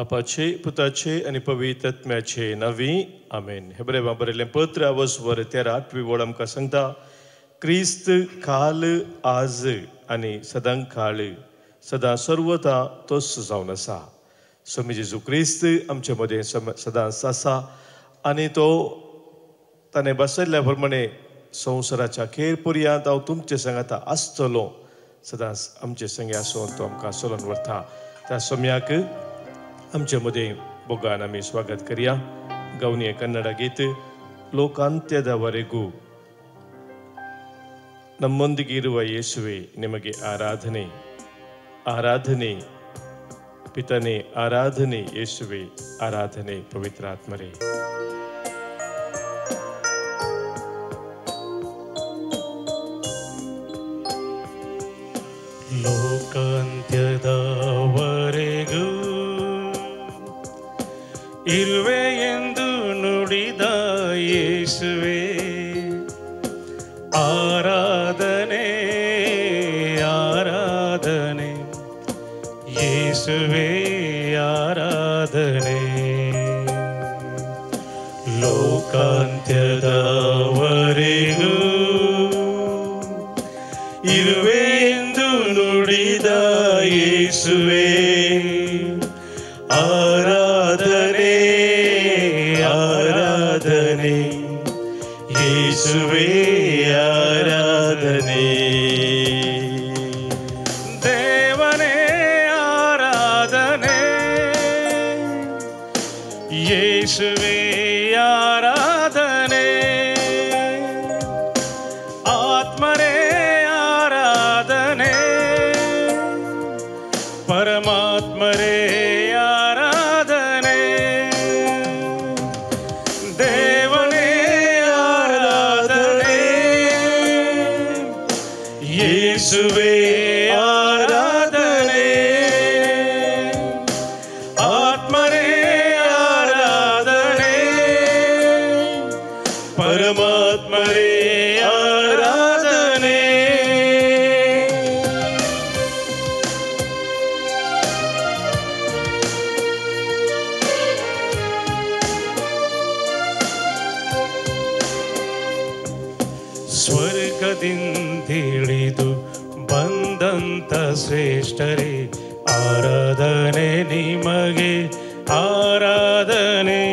Apaचे, Putaचे आणि पवित्र आत्म्याचे नावी आमेन. हेब्रेवांक बरयल्लें पत्र 13:8 वोड आमकां सांगता, क्रिस्त काल आज आनी सदां काळ सदां सर्वता तोच जावन आसा. स्वामी जेजू क्रिस्त आमचे मदें सदांच आसा आनी तो ताणें बसयल्ल्या प्रमाणे संवसाराच्या अखेर पर्यंत हांव तुमचे सांगाता आसतलो, सदांच आमचे संगे आसून तो आमकां चलोवन व्हरता. त्या सोम्याक आमचे मदें बोगान आमी स्वागत करया. गवनी कन्नಡ गीत ಲೋಕಾಂತ್ಯದವರೆಗೂ ನಮ್ಮೊಂದಿಗಿರುವ ಯೇಸುವೆ ನಿಮಗೆ ಆರಾಧನೆ, ಆರಾಧನೆ ಪಿತನೇ, ಆರಾಧನೆ ಯೇಸುವೆ, ಆರಾಧನೆ ಪವಿತ್ರಾತ್ಮರೇ. ಲೋಕಾಂತ್ಯದವರೆಗೂ ಇರುವೆ ಎಂದು ನುಡಿದ ಯೇಸುವೆ, ಆರಾಧನೆ ಆರಾಧನೆ ಯೇಸುವೆ, ಆರಾಧನೆ. ಲೋಕಾಂತ್ಯದವರೆಗೂ ಇರುವೆ ಎಂದು ನುಡಿದ ಯೇಸುವೆ, ಆರಾಧನೆ ಆರಾಧನೆ ಯೇಸುವೆ, ಆರಾಧನೆ. ದೇವನೇ ಆರಾಧನೆ, ಯೇಸುವೆ ಆರಾಧನೆ. ಆತ್ಮರೇ ಆರಾಧನೆ, ಪರಮಾತ್ಮರೇ ಆರಾಧನೆ. ದೇವನೇ ಆರಾಧನೆ, ಯೇಸುವೆ ಆರಾಧನೆ. ಆತ್ಮರೇ ಆರಾಧನೆ, ಪರಮಾತ್ಮರೇ ಆರಾಧನೆ. ಸ್ವರ್ಗದಿಂದಿಳಿದು ಬಂದಂತ ಶ್ರೇಷ್ಠರೇ, ಆರಾಧನೆ ನಿಮಗೆ, ಆರಾಧನೆ.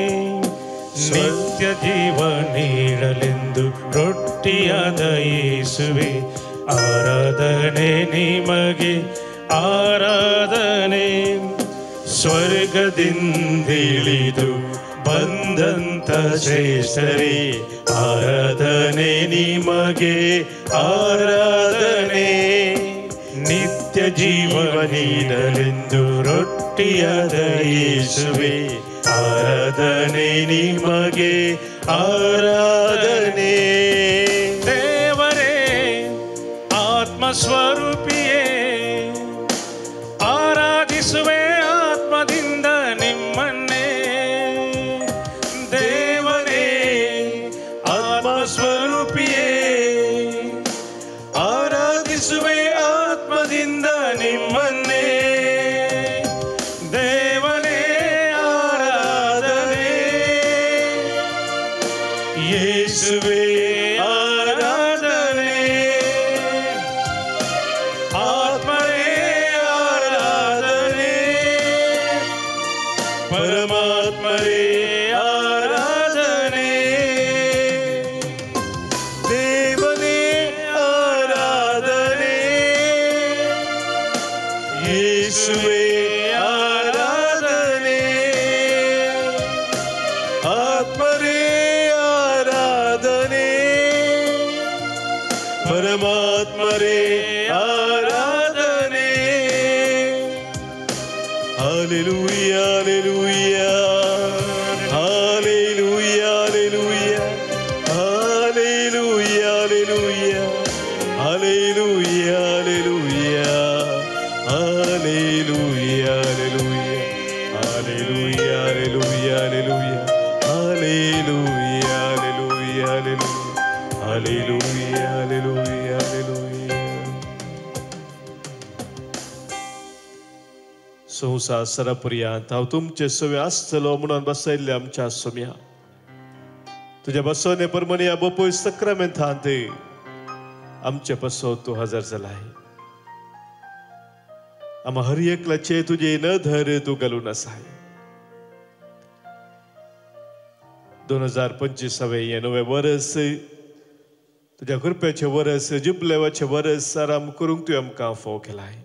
ನಿತ್ಯ ಜೀವ ನೀಡಲೆಂದು ರೊಟ್ಟಿಯಾದ ಯೇಸುವೆ, ಆರಾಧನೆ ನಿಮಗೆ, ಆರಾಧನೆ. ಸ್ವರ್ಗದಿಂದಿಳಿದು ಬಂದಂತ ಶ್ರೇಷ್ಠರೇ, ಆರಾಧನೆ ನಿಮಗೆ, ಆರಾಧನೆ. ನಿತ್ಯ ಜೀವ ನೀಡಲೆಂದು ರೊಟ್ಟಿಯಾದ ಯೇಸುವೆ, ಆರಾಧನೆ ನಿಮಗೆ, ಆರಾಧನೆ. ದೇವರೇ ಆತ್ಮಸ್ವರೂಪಿಯೇ, ಆರಾಧಿಸುವೆ ಆತ್ಮದಿಂದ ನಿಮ್ಮನ್ನೇ. ದೇವರೇ ಆತ್ಮಸ್ವರೂಪಿಯೇ, ಆರಾಧಿಸುವೆ ಆತ್ಮದಿಂದ ನಿಮ್ಮನ್ನೇ. ದೇವರೇ ಆರಾಧನೆ, ಯೇಸುವೆ ಆರಾಧನೆ. ಆತ್ಮರೇ ಆರಾಧನೆ, ಪರಮಾತ್ಮರೇ ಆರಾಧನೆ. ದೇವನೇ ಆರಾಧನೆ, ಯೇಸುವೆ ಆರಾಧನೆ. ಆತ್ಮರೇ ಆರಾಧನೆ, ಪರಮಾತ್ಮರೇ ಆರಾಧನೆ. Hallelujah, hallelujah, hallelujah, hallelujah, hallelujah, hallelujah, hallelujah, hallelujah, hallelujah, hallelujah, hallelujah, hallelujah, hallelujah, hallelujah, hallelujah, hallelujah, hallelujah. संवसार सरापर्यंत हांव तुमचे सवे आसतलो म्हणून बसयल्ले आमच्या सोम्या तुझ्या बसवणे प्रमाणे या बापूय सक्रामेंतांत आमचे बसव तू हजर जालाय आम्हा हर एकल्याचे तुझे न धर तू घालून असाय 2025 हे नवे वर्स तुझ्या कृपेचे वर्स जुबलेवाचे वर्स आराम करूंक तू आमकां फोव केलाय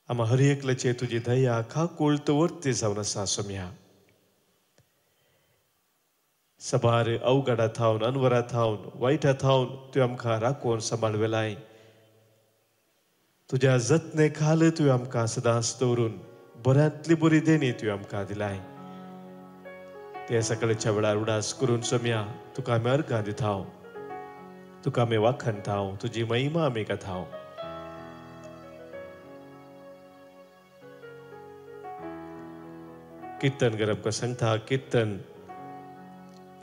आम्हा हर एकल्याचे तुझी दया खाकूळ वर्ती जावन आसा सोम्या सबार अवघडा थावन अनवरा थावन वाईटा थावन तू आमकां राखून सांबाळवेलाय तुझ्या जतने खाल तू आमकां सदांच दवरून बऱ्यांतली बरी देणी तू आमकां दिलाय ते सकाळच्या वेळार उडास करून सोम्या तुका आमी अर्घां दिताव तुका आमी वाखणताव तुजी महिमा आमी गाताव कीर्तन करप का सांगता कीर्तन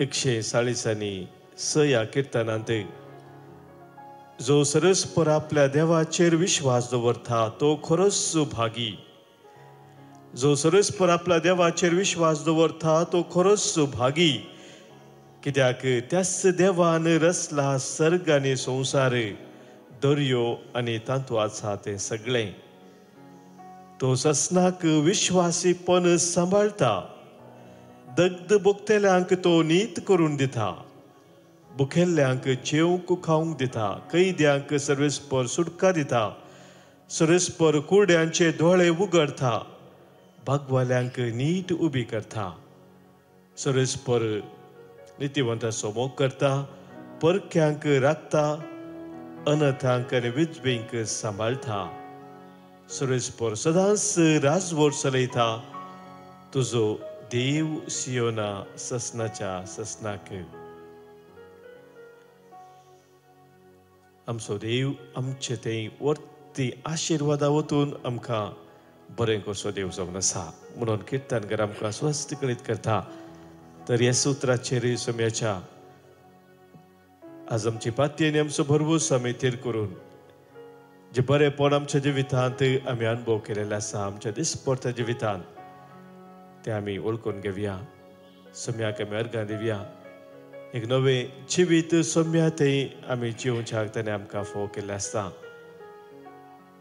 146 या कीर्तनांत जो सरस्पर आपल्या देवाचेर विश्वास दवरता तो खरोच सुभागी जो सरस्पर आपल्या देवाचेर विश्वास दवरता तो खरोच सुभागी कित्याक त्याच देवान रचला सर्ग आनी संसार दर्यो आनी तांतू आसा ते सगळे तो ससनाक विश्वासीपण सांबाळता दग्ध भोगतेल्यांक तो नीत करून दिता भुकेल्ल्यांक जेवंक खावंक दिता कैद्यांक सर्वेस्पर सुटका दिता सर्वेस्पर कुर्ड्यांचे दोळे उगडता भागवाल्यांक नीट उबी करता सर्वेस्पर नितिवंताचो मोग करता परक्यांक राखता अनाथांक आनी विधवेंक सांबाळता सर्वेस्पर सदांच राजवट चलयता तुजो देव सियोना ससनाच्या ससनाक आमचो देव आमचे ते वर्ती आशिर्वादा वतून आमकां बरें कसो देव जावन आसा म्हणून कीर्तनकार आमकां स्वस्थ करीत करता तर ह्या सुत्राचेर सोम्याच्या आज आमची पातयेन आमचो भरवूस आमी थीर करून जे बरेपण आमच्या जिवितांत आमी अनुभव केलेले आसा आमच्या दिसपरत्या जिवितांत ते आमी वळखून घेवया सोम्याक आमी अर्घां दिवया एक नवे जिवीत सोम्या ते आमी जिवच्याक ताणें आमकां फोव केल्लें आसता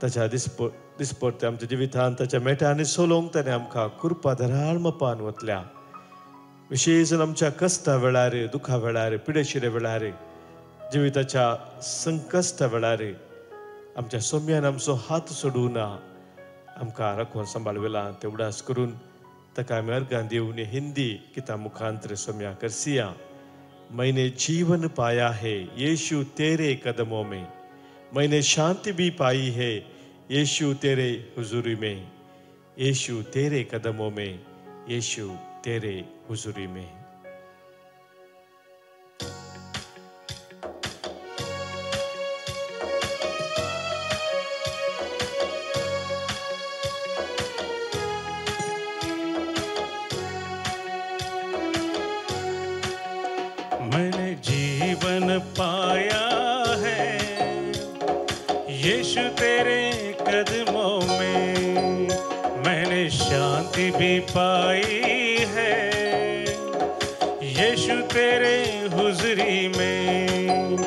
ताच्या दिसपरत्या आमच्या जिवितांत ताच्या मेटांनी सोलोवंक ताणें आमकां कृपा धराळ मोपान वतल्या विशेषून आमच्या कश्टा वेळार दुखा वेळार पिडेशिरे वेळार जिविताच्या संकश्टा वेळार आमच्या सोम्यान आमचो हात सोडूं ना आमकां राखून सांबाळवेला ते उडास करून ताका आमी अर्घां दिवन हिंदी किताब मुखांतर सोम्या करसिया मैंने जीवन पाया है यीशु तेरे कदमों में मैंने शांति भी पाई है यीशु तेरे हुजूरी में यीशु तेरे कदमों में यीशु तेरे हुजूरी में मैंने जीवन पाया है यीशु तेरे कदमों में मैंने शांति भी पाई है यीशु तेरे हुजूरी में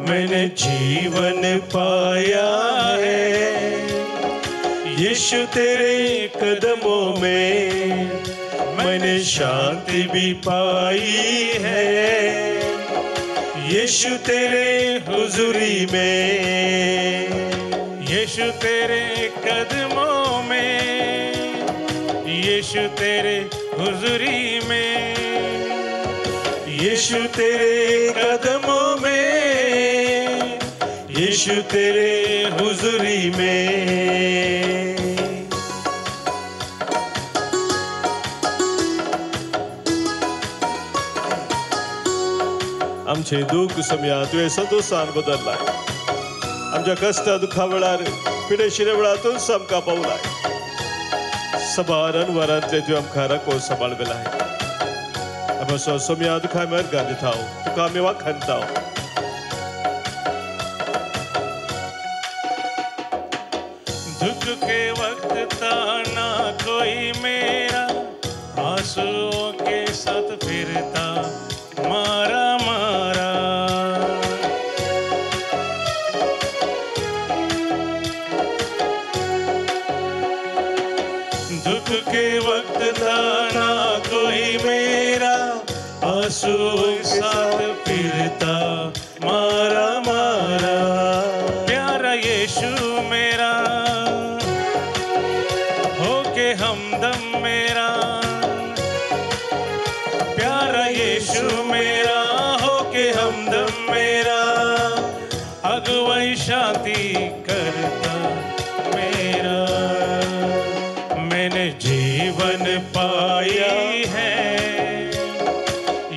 मैंने जीवन पाया है यीशु तेरे कदमों में मैंने शांति भी पाई है यीशु तेरे हुजूरी में यीशु तेरे कदमों में यीशु तेरे हुजूरी में यीशु तेरे कदमों में यीशु तेरे हुजूरी में आमचे दुःख सोम्या तुवें संतोषान बदललाय आमच्या कश्टा दुखा वेळार पिडेशिरे वेळातून आमकां पावलाय सबार अनवरांतले तुवें आमकां राखून सांबाळवेलाय आमचो सोम्या तुका आमी अर्घां दिताव तुका आमी वाखणताव दुख के वक्त था ना कोई मेरा, आंसुओं के साथ फिरता मारा मारा। दुख के वक्त था ना कोई मेरा, आंसुओं के साथ फिरता मारा मारा। प्यारा यीशु मेरा होके हमदम मेरा, प्यारा यीशु मेरा होके हमदम मेरा, अगुवाई शांति करता मेरा। मैंने जीवन पाया है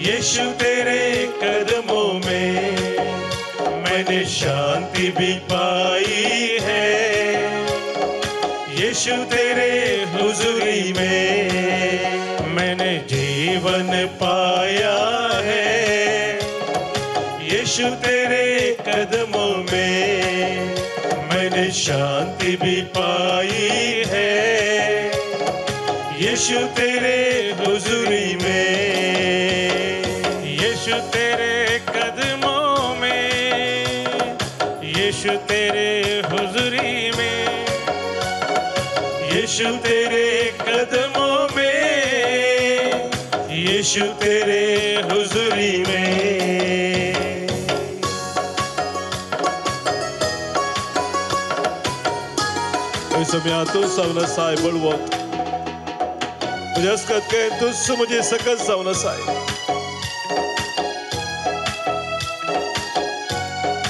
यीशु तेरे कदमों में, मैंने शांति भी पाई है यीशु तेरे हुजूरी में। मैंने जीवन पाया है यीशु तेरे कदमों में, मैंने शांति भी पाई है यीशु तेरे हुजूरी में। यीशु तेरे कदमों में, यीशु तेरे हुजूरी में, यीशु तेरे कदमों में, यीशु तेरे हुजूरी में। Samiato sauna sai bulwat. Jaskat ke tus mujhe sakat sauna sai.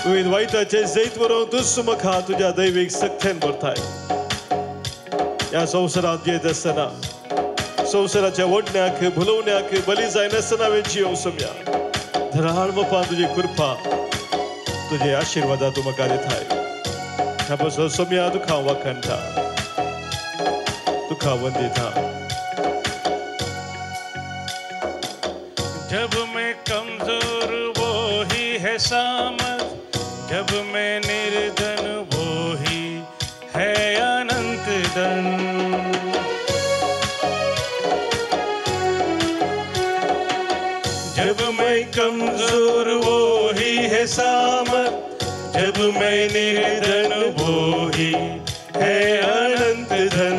Tu invite ache zait varon tus makha tuja daivik sakten barthai. Ya sausara je dasana. Sausara che wodnak bhulownak bali zaina sana venchi osumya. Dharal mapa tujhe kurpa. Tujhe ashirwada tu makare thai. Tapos osumya tu khawa khanta. दुखावंदी था। जब मैं कमजोर वो ही है सामर्थ, जब मैं निर्धन वो ही है अनंत धन। जब मैं कमजोर वो ही है सामर्थ, जब मैं निर्धन वो ही है अनंत धन।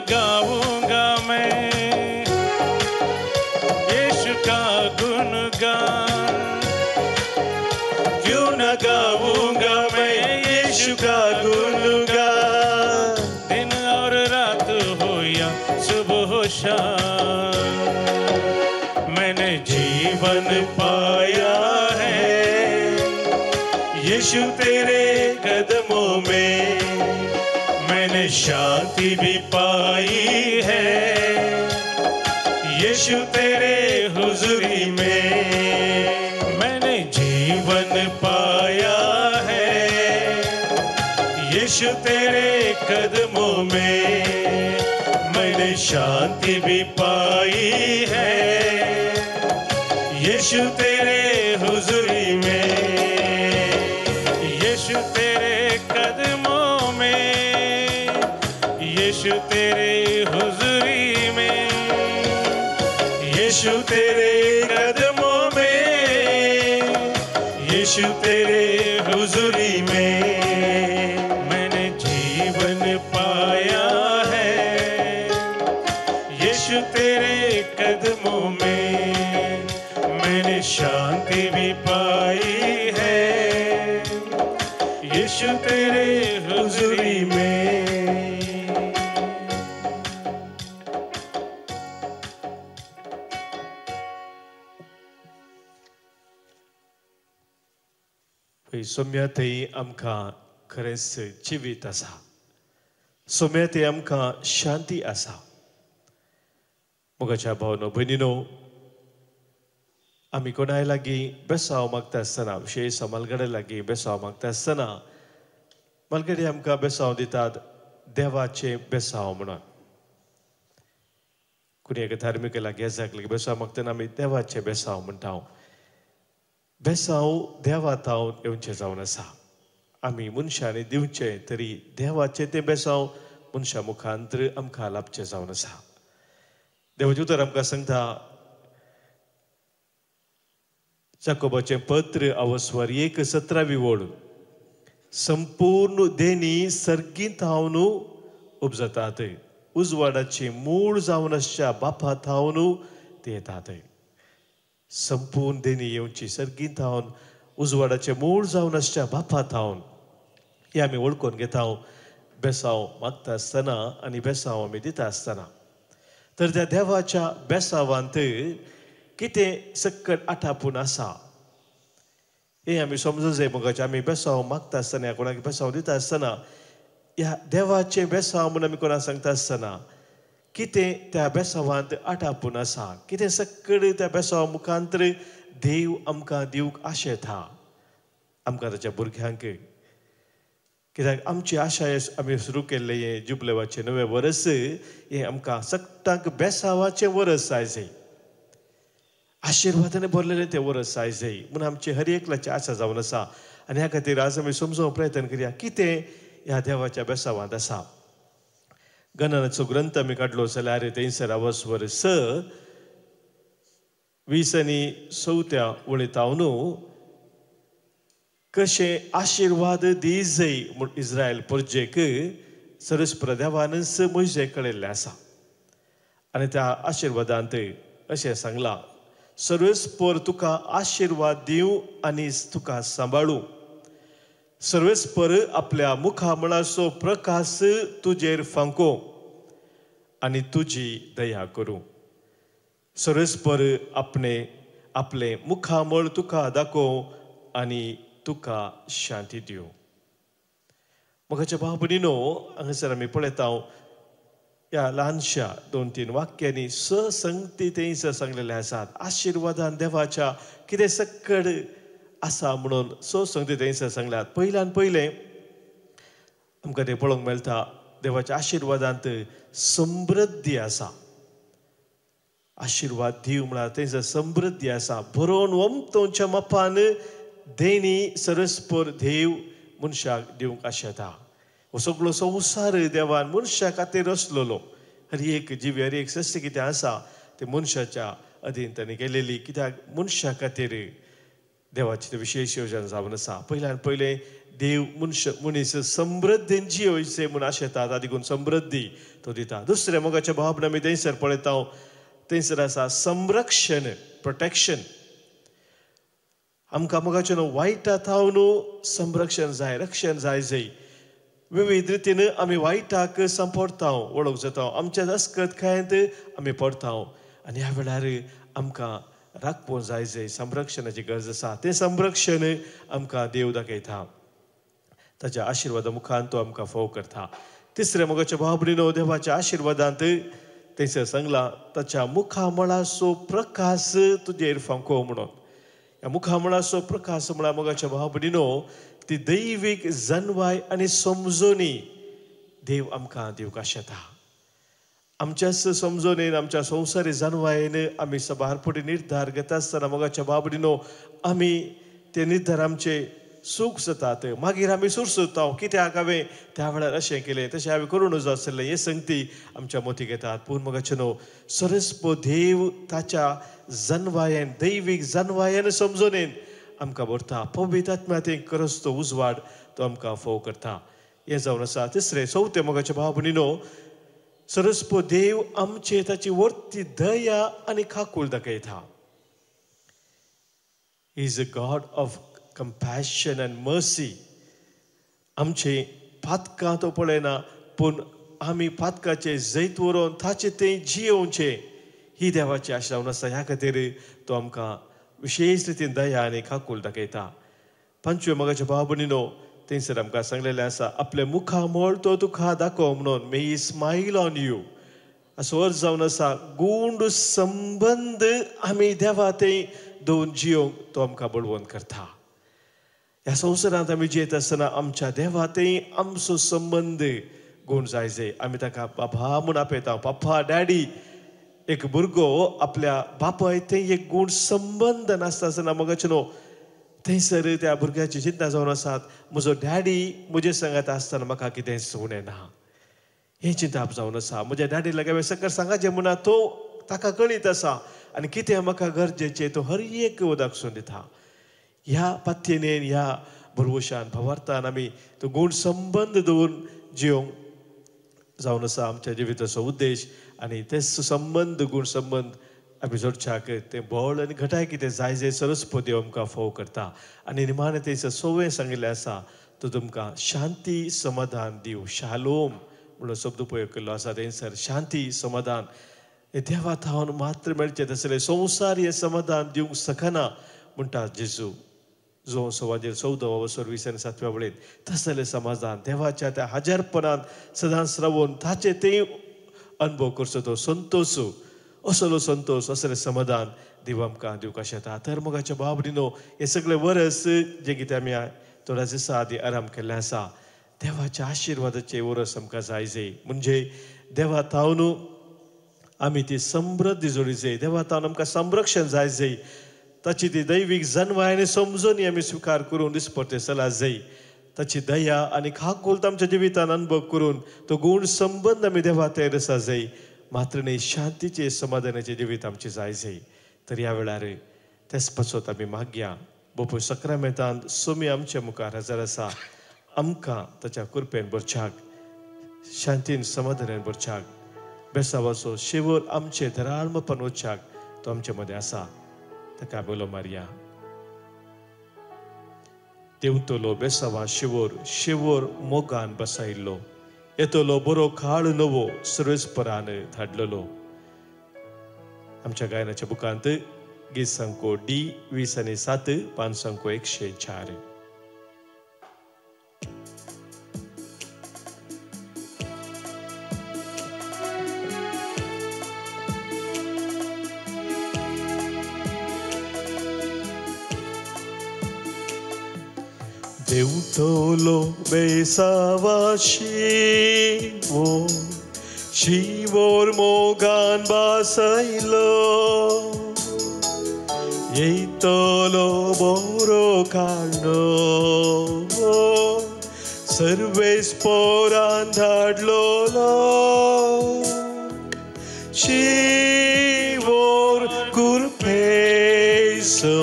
गाऊंगा मैं यीशु का गुणगान, क्यों न गाऊंगा मैं यीशु का गुणगान। दिन और रात हो या सुबह हो शाम, मैंने जीवन पाया है यीशु तेरे कदमों में, मैंने शांति भी पाई है यीशु तेरे हुजूरी में। मैंने जीवन पाया है यीशु तेरे कदमों में, मैंने शांति भी पाई है यीशु तेरे हुजूरी में। यीशु तेरे कदमों में, यीशु तेरे हुजूरी में, यीशु तेरे कदमों में, यीशु तेरे हुजूरी में। मैंने जीवन पाया है यीशु तेरे कदमों में, मैंने शांति भी पाई है यीशु तेरे हुजूरी में। सोम्यातही आमकां खरेंच जिवीत आसा, सोम्यातही आमकां शांती आसा। मोगाच्या भावनो भयणीनो, आमी कोणाय लागीं बेसांव मागता आसतना, विशेश मालगडे लागीं बेसांव मागता आसतना मालगडे आमकां बेसांव दितात देवाचे बेसांव म्हणून। कुणी एका धार्मीक लागीं बेसांव मागतना आमी देवाचे बेसांव म्हणटा। बेसांव देवातावन येवचें जावन आसा आमी मनशांनी दिवचे तरी देवाचे ते बेसांव मनशा मुखांतर आमकां लाभचें जावन आसा. देवाचें उतर आमकां सांगता याकोबाचें पत्र अवस्वर 1:17 ओळ. संपूर्ण देणी सर्गीत हांवन उपजतात, उजवाडाची मूळ जावन आसच्या बापा थावन ते येतात. संपूर्ण देणी येवची सर्गीत हांवन उजवाडाचे मूळ जावन आसच्या बापा थावन हे आमी वळखून घेता बेसांव मागता आसतना आनी बेसांव आमी दिता आसतना. तर त्या देवाच्या बेसांवांत कितें सक्कट आटापून आसा हे आमी समजूंक जाय. मगाचे आमी बेसांव मागता आसतना कोणाक बेसांव दिता आसतना ह्या देवाचे बेसांव म्हणून आमी कोणाक सांगता आसतना कितें त्या बेसांवांत आटापून आसा, कितें सक्कड त्या बेसांव मुखांतर देव आमकां दिवंक आशेता आमकां ताच्या भुरग्यांक. कित्याक आमची आशा आमी सुरू केल्लें हें जुबलेवाचें नवें वर्स हें आमकां सक्तांक बेसांवाचें वर्स जाय, आशिर्वादाने भरलेलें तें वर्स जाय म्हणून आमची हर एकल्याची आशा जावन आसा. आनी ह्या खातीर आज आमी समजूंक प्रयत्न करया कितें ह्या देवाच्या बेसांवांत आसा. गणनाचो ग्रंथ आमी काडलो जाल्यार थंयसर अवस्वर 6 20 आनी 4 वळेतावन कशें आशिर्वाद दी जाय म्हूण इस्रायल परजेक सरस्पर देवान मोइशे कळयल्लें आसा. आनी त्या आशिर्वादांत अशें सांगलां, सर्वेस्पर तुका आशिर्वाद दिवं आनी तुका सांबाळूं. सर्वेस्पर आपल्या मुखामळाचो प्रकाश तुजेर फांको आनी तुजी दया करूं. सर्वेस्पर आपले मुखामळ तुका दाखोव आनी तुका शांती दिवं. मोगाच्या भाव भयणीनो, हांगासर आमी पळयता ह्या ल्हानशा 2-3 वाक्यांनी संगती थंयसर सांगलेले आसात. आशिर्वादान देवाच्या कितें सक्कड आसा म्हणून संगती थंयसर सांगल्यात. पयल्यान पयलें आमकां तें पळोवंक मेळटा देवाच्या आशिर्वादांत समृद्धी आसा. आशिर्वाद दिव म्हळ्यार थंयसर समृद्धी आसा. भरोवन वमतोच्या मापान देणी सरस्पर देव मनशाक दिवंक आशेता. हो सगळो संवसार देवान मनशा खातीर रचलेलो. हर एक जिवी हर एक सस्य कितें आसा ते मनशाच्या अधीन ताणें केलेली, कित्याक मनशा खातीर देवाची ते विशेष योजना जावन आसा. पयल्यान पयलें देव मनीस समृद्धीन जियोयचे म्हूण आशेता, ताका समृद्धी तो दिता. दुसरें मोगाच्या भावना आमी थंयसर पळयता थंयसर आसा संरक्षण, प्रोटेक्शन. आमकां मोगाचें वायटांत हांव संरक्षण जाय, रक्षण जाय. विविध रितीन आमी वायटाक सांपडटा, वळख जाता, आमच्या अस्कतकायेंत आमी पडटा आनी ह्या वेळार आमकां राखपूं जाय संरक्षणाची गरज आसा. तें संरक्षण आमकां देव दाखयता, ताच्या आशिर्वादा मुखान तो आमकां फोव करता. तिसरें मोगाच्या भाव भयणीनो, देवाच्या आशिर्वादांत थंयसर सांगलां ताच्या मुखामळाचो प्रकाश तुजेर फांको म्हणून. ह्या मुखामळाचो प्रकाश म्हळ्यार मोगाच्या भाव भयणीनो ती दैवीक जनवाय आनी समजोनी देव आमकां दिवंक आशेता. आमच्याच समजोनेन आमच्या संवसारी जनवायेन आमी सबारपटी निर्धार घेता आसतना मोगाच्या भाव भयणीनो आमी ते निर्धार आमचे सूख जातात. मागीर आमी सुरसुरता कित्याक हांवें त्या वेळार अशें केलें, तशें हांवें करूं नजो आसलें, हे संगती आमच्या मतीक येतात. पूण मोगाचें न्हू, सरस्प देव ताच्या जनवायेन दैवीक जनवायेन समजोनेन आमकां भरता. पवित्र आत्म्यान खरोच तो उजवाड तो आमकां फोव करता. हें जावन आसा. तिसरें चवथें मोगाच्या भाव भयणीनो, सरस्प देव आमचे ताची वर्ती दया आनी खाकूल दाखयता. He is a God of compassion end mercy. आमचे पातकां तो पळयना, पूण आमी पातकाचे जैत व्हरून ताचे तें जियोवचे ही देवाची आशा जावन आसा. ह्या खातीर तो आमकां विशेष रितीन दया आनी खाकूल दाखयता. पंचवे मोगाच्या भाव भयणीनो, थंयसर आमकां सांगलेलें आसा आपले मुखामळ तो तुका दाखोव म्हणून. मे ही स्माईल ऑन यू. असो अर्थ जावन आसा गूंड संबंद आमी देवा थंय दोन जियोंक तो आमकां बळवंत करता. ह्या संवसारांत आमी जियेत आसतना आमच्या देवा थंय आमचो संबंद गूण जाय. आमी ताका बाबा म्हूण आपयता, पप्पा डॅडी. एक भुरगो आपल्या बापाय थंय एक गूण संबंद नासता आसतना मोगाचें न्हू थंयसर त्या भुरग्याची चिंता जावन आसात म्हजो डॅडी म्हजे सांगात आसतना म्हाका कितें सुणे ना ही चिंता जावन आसा म्हज्या डॅडी लागे सकट सांगाचें म्हणा तो ताका कळीत आसा आनी कितें म्हाका गरजेचें तो हर एक दाखसून दिता ह्या पत्तेनेन ह्या भरवशान भावार्थान आमी तो गूण संबंद दवरून जिवंक जावन आसा आमच्या जिविताचो उद्देश आनी ते संबंद गूण संबंद आमी जोडच्याक ते बळ आनी घटाय कितें जाय जे सरस्वती आमकां फोव करता आनी निमाणें तेच सवय सांगिल्लें आसा तो तुमकां शांती समाधान दिव शालोम म्हणून शब्द उपयोग केल्लो आसा थंयसर शांती समाधान हे देवा थावन मात्र मेळचें तसलें संवसारीय समाधान दिवंक शकना म्हणटा जेजू जो सवाजेर 14 वर्सर 27 वळेन तसलें समाधान देवाच्या त्या हजारपणांत सदांच रावून ताचे ते अनुभव करचो तो संतोष असलो संतोष असलें समाधान देव आमकां दिवंक शकता तर मोगाच्या बाबडीनो हे सगळे वरस जे कितें आमी थोड्या दिसा आदी आराम केल्लें आसा देवाच्या आशिर्वादाचे वरस आमकां जाय म्हणजे देवा थावन आमी ती समृद्धी जोडी जाय देवा थावन आमकां संरक्षण जाय ताची ती दैवीक जन्मायने समजून आमी स्वीकार करून दिसपटे चला जाय ताची दया आनी खाकूल आमच्या जिवितान अनुभव करून तो गूण संबंध आमी देवा तयार आसा जाय मात्र न्ही शांतीचे समाधानाचे जिवीत आमचे जाय तर ह्या वेळार तेच पासत आमी मागया बापूय सक्रामेंतान सोमी आमच्या मुखार हजर आसा आमकां ताच्या कृपेन भरच्याक शांतीन समाधानान भरच्याक बेसावाचो शेवोर आमचे धराळमपण वचच्याक तो आमचे मदें आसा ताका बोलो मारया देंवतलो बेसावा शेवोर मोगान बसायिल्लो येतलो बरो काळ नवो सर्वेस्परान धाडलेलो आमच्या गायनाच्या बुकांत गीत संको D 20:7 पान संको 104 देंवतलो बेसावा शिवोर मोगान बसायिल्लो येतलो बरो काळ सर्वेस्परान धाडलोलो शिवोर कुरपेसो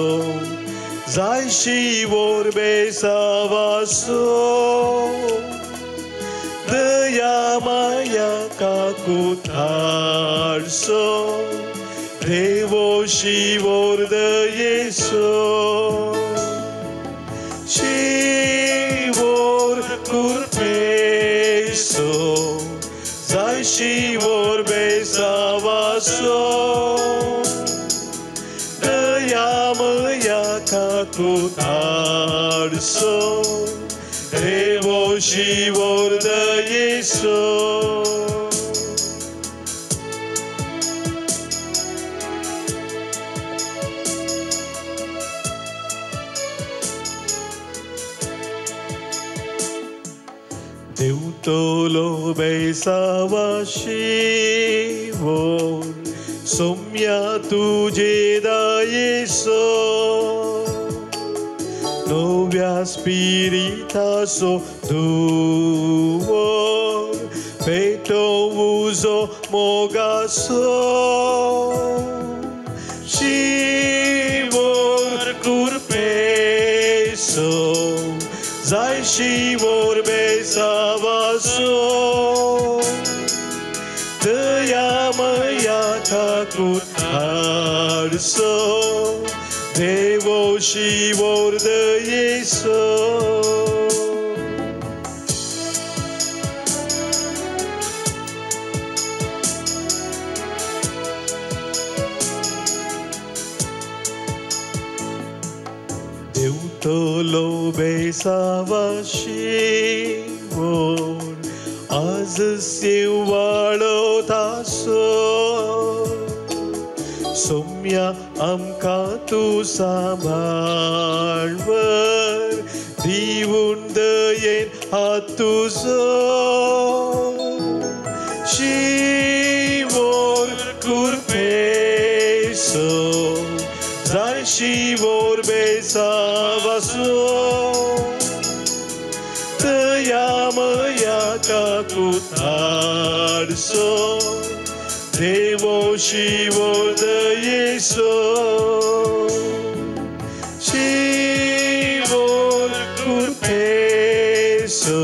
जाय शिवोर बेसावासो दया माया काकुतारसो देवो शिवोर दयेसो शिवोर कुरपेसो जाय शिवोर बेसावासो दयामया काकुतारसो देवो शिवोर दयेसो देंवतलो बेसावा शिवोर सोम्या तुजे दायेसो नव्या स्पिरिताचो धुवोर पेटोवुजो मोगासो शिवोर कुरपेसो जाय शिवोर बेसावासो दयामया काकुतारसो देवो शिवोर दयेसो देंवतलो बेसावा शिवोर आज सेवाळो तासो सोम्या आमकां तूं सांबाळवर दिवून दयेन हात तुजो शिवोर कुरपेसो जाय शिवोर बेसावा kaku tarso Devo shivo de Yeso Shivo kurpeso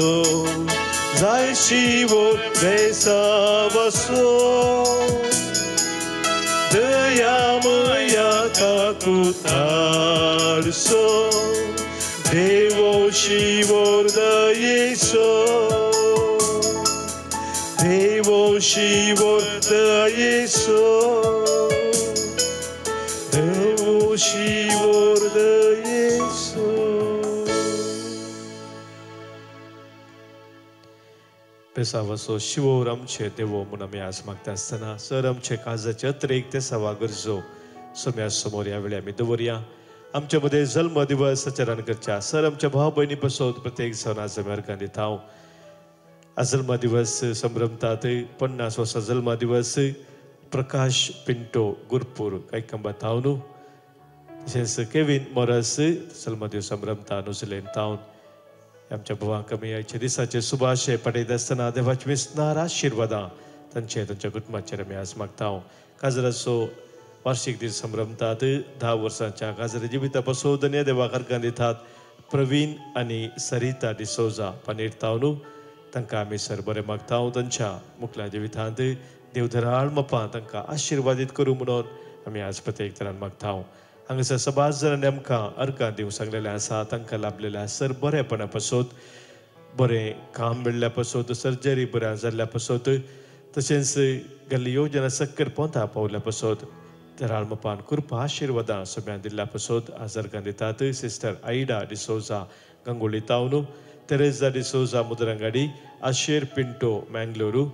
Zai shivo besavaso Dayamaya kaku tarso Devo shivo de Yeso Devo shivo de Yeso Devo shivo de Yeso Pesavaso shivo ramche devo munami asmakta asana saramche kazache अतिरेक ते सवा गरजो सोम्या समोर या वेळी आम्ही दवरया आमच्यामध्ये जन्म दिवस आचरण करच्या सर आमच्या भाव बहिणी पासून प्रत्येक सणाचा मार्गाने दिताव आज जन्म दिवस संभ्रमतात 50 वर्ष जन्म दिवस प्रकाश पिंटो गुरपूर काही कंबात तावनु तसेच केविन मोरस जन्म दिवस संभ्रमता नुसलेन तावन आमच्या भावा कमी यायचे दिसाचे सुभाषय पडयत असताना देवाची विस्तार आशीर्वादा त्यांच्या कुटुंबाचेर आमी आज मागताव काजराचो वार्षिक दीस संभ्रमतात 10 वर्सांच्या काजरा जिवितापासून धन्य देवा कारकान दितात प्रवीण आणि सरिता डिसोजा पानेर तावनु तांकां आमी सर बरें मागताव तांच्या मुखल्या जिवितांत देवधराळ मपा तांकां आशिर्वादीत करूं म्हणून आमी आज प्रत्येक तरान मागताव हांगासर सभास जणांनी आमकां अर्गां दिवंक सांगलेलें आसा तांकां लाभलेलें आसा सर बरेपणा पासून बरें काम मेळ्ळ्या पासून सर्जरी बऱ्या जाल्ल्या पासून तशेंच गेल्ली योजना सक्कर पोंता पावल्या पासून धराळ मपान कृपा आशिर्वादां सगळ्यांक दिल्ल्या पासून आज अर्गां दितात सिस्टर आईडा डिसोजा गंगोळी तावनु तेरेजा डिसोजा मुद्रंगाडी आशेर पिंटो मँगलोरू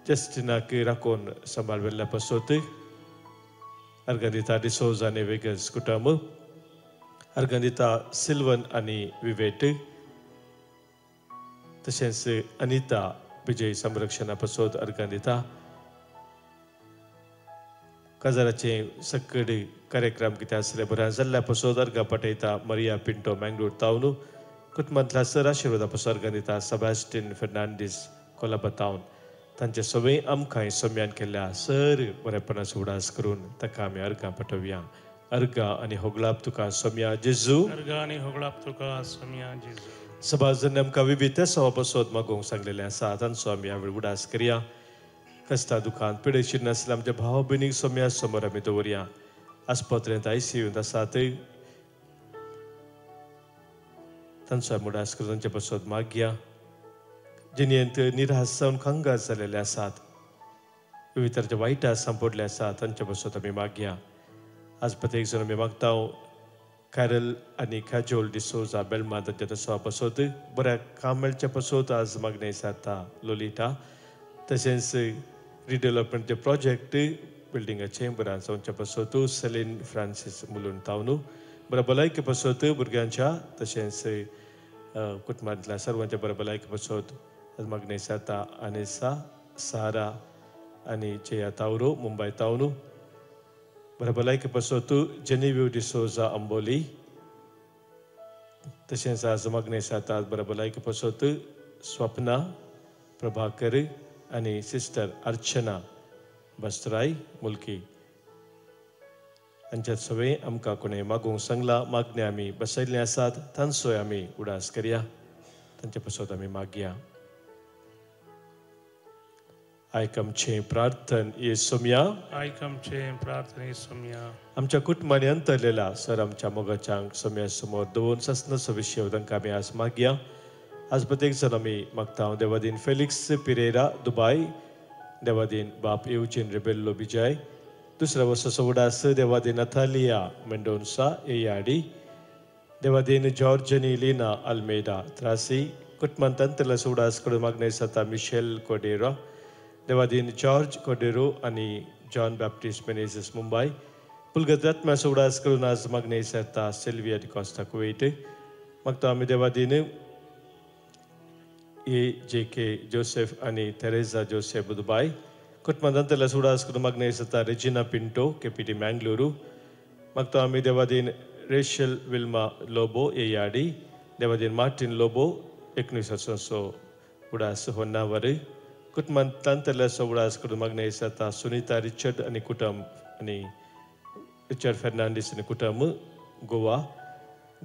जस्टिनाक राखून सांबाळवेल्ल्या पासून अर्गंदिता डिसोजा नेवेगस कुटुंब अर्गंदिता सिल्वन आणि विवेट तशेंच अनिता विजय संरक्षणा पासून अर्गंदिता काजाराचे सक्कड कार्यक्रम कितें आसले बऱ्या जाल्ल्या पासून अर्गां पटयता मरिया पिंटो मँगलोर तावनु कुटुंबांतल्या सर आशिर्वादा पासून अर्गंदिता सेबास्टिन फेर्नांडीस कोलाबा तावन तांचे सवय आमकां सोम्यान केल्ल्या सर बरेपणाचो उडास करून ताका आमी अर्गां पटोवया अर्गां आनी होगलाप तुका सोम्या जेजू अर्गां आनी होगलाप तुका सोम्या जेजू सभाजन आमकां विविध सवा पासून मागोवंक सांगलेलें आसा तांचो आमी ह्या वेळी उडास करया कस्ता दुखान पिडेशीर नासल्या आमच्या भाव भयणीक सोम्या समोर आमी दवरया आस्पत्रेंत ICUंत आसात तांचो आमी उडास करून तांचे पासून मागया जिणेंत निराश जावन खंगार जालेले आसात विविध तरेचे वायटा सांपडले आसात तांचे पासून आमी मागया आज प्रत्येक जण आमी मागताव कॅरल आनी कॅजोल डिसोजा बेलमा तांच्या तसवा पासून बऱ्या काम मेळचे पासून आज मागणी जाता लोलिटा तशेंच रिडेव्हलपमेंटचे प्रोजेक्ट बिल्डिंगाचे बऱ्या जावचे पासून सेलीन फ्रांसीस मुलून तावनु बऱ्या भलायके पासून भुरग्यांच्या तशेंच कुटुंबांतल्या सर्वांच्या बऱ्या भलायके पासून आज मागणी जाता अनेसा सारा आनी जया तावरो मुंबय तावनु बऱ्या भलायके पासून जेनिव्यू डिसोजा अंबोली तशेंच आज मागणी जाता बऱ्या भलायके पासून स्वप्ना प्रभाकर आनी सिस्टर अर्चना बस्तराय मुलकी हांच्या सवय आमकां कोणें मागोवंक सांगला मागणी आमी बसयल्ली आसात तांचोय आमी उडास करया तांचे पासून आमी मागया आयकमचे प्रार्थन येसुम्या आयकमचे प्रार्थन येसुम्या आमच्या कुटुंबाने अंतरलेला सर आमच्या मोगाच्यांक सोम्या समोर दवरून सस्नचो विशय तांकां आमी आज मागया आज प्रत्येक जण आमी मागता देवादीन फेलिक्स पिरेरा दुबाय देवादीन बाप एवजिन रेबेल्लो बिजाय दुसऱ्या वर्साचो उडास देवादीन नथालिया मेंडोन्सा एयाडी देवादीन जॉर्जनी लिना अल्मेडा त्रासी कुटुंबांत अंतरलेलो उडास कडून मागणी जाता मिशेल कोडेरा देवादीन जॉर्ज कोडेरो आनी जॉन बॅप्टिस्ट मेनेझस मुंबय पुलगत आत्म्याचो उडास करून आज मागणी जाता सिल्विया डिकॉस्टा कुवेट मागता आमी देवादीन JK जोसेफ आनी थेरेजा जोसेफ दुबाय कुटुंबांतल्या उडास करून मागणी जाता रेजिना पिंटो KPT मँगलोरू मागता आमी देवादीन रेशल विल्मा लोबो एयाडी देवादीन मार्टिन लोबो 19 वर्साचो उडास होन्नावर कुटुंबात तंतला उडास कुटुंब मग्न येता सुनीता रिचर्ड आणि कुटुंब आणि रिचर्ड फर्नांडिस आणि कुटुंब गोवा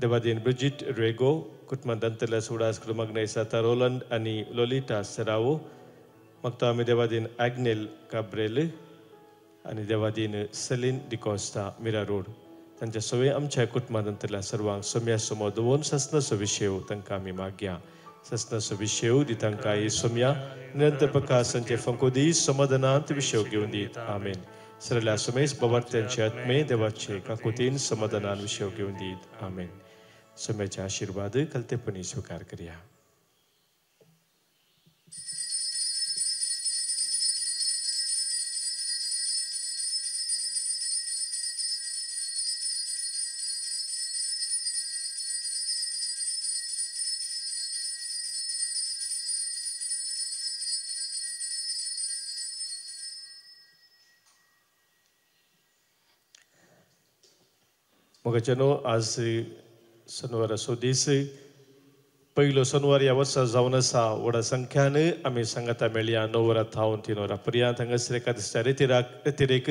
देवादीन ब्रिजिट रेगो कुटुंबात तंतला उडास कुटुंब मग्न येता रोलंड आणि लोलिटा सरावो मग तो आम्ही देवादीन ॲग्नेल काब्रेल आणि देवादीन सेलिन डिकोस्टा मिरा रोड तांच्या सगळे आमच्या कुटुंबांतल्या सर्वांक सोम्या समोर दवरून ससनसो विशेव तांकां आमी मागया ससनसो विशेव दी तांकां ही सोम्या निरंतर प्रकाश तांचे फंकोदी समाधानांत विशेव घेवन दीत आमेन सरल्या सोमेस बवार्थ्यांचे आत्मे देवाचे काकुतीन समाधानान विशेव घेवन दीत आमेन सोम्याचे आशीर्वाद कलतेपणी स्वीकार करया मोगाचेनो आज शनिवार असो दीस पयलो शनिवार ह्या वर्सा जावन आसा व्हडा संख्यान आमी सांगाता मेळया 9 वरां थावन 3 वरां पर्यंत हांगासर एकादशीच्या रेतीरेक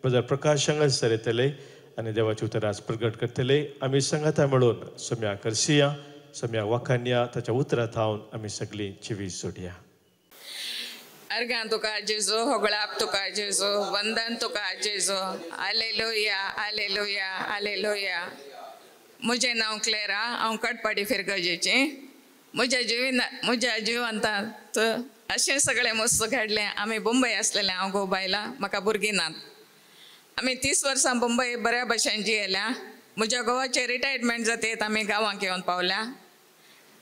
ब्रदर प्रकाश हांगासर येतले आनी देवाचे उतर आज प्रगट करतले आमी सांगाता मेळून सोम्या करसिया सोम्या वाखान्या ताच्या उतरां थावन आमी सगळीं जिवी सोडया अर्घां तुका जेजो होगळाप तुका जेजो वंदन तुका जेजो हालेलुया हालेलुया हालेलुया म्हजें नांव क्लेरा हांव कटपाडी फिरगजेचें म्हज्या जिवंतांत अशें सगळें मस्त घडलें आमी मुंबय आसलेलें हांव घोव बायलां म्हाका भुरगीं नात आमी 30 वर्सां मुंबय बऱ्या भशेन जियेल्या म्हज्या घोवाचें रिटायरमेंट जातेत आमी गांवांक येवन पावल्या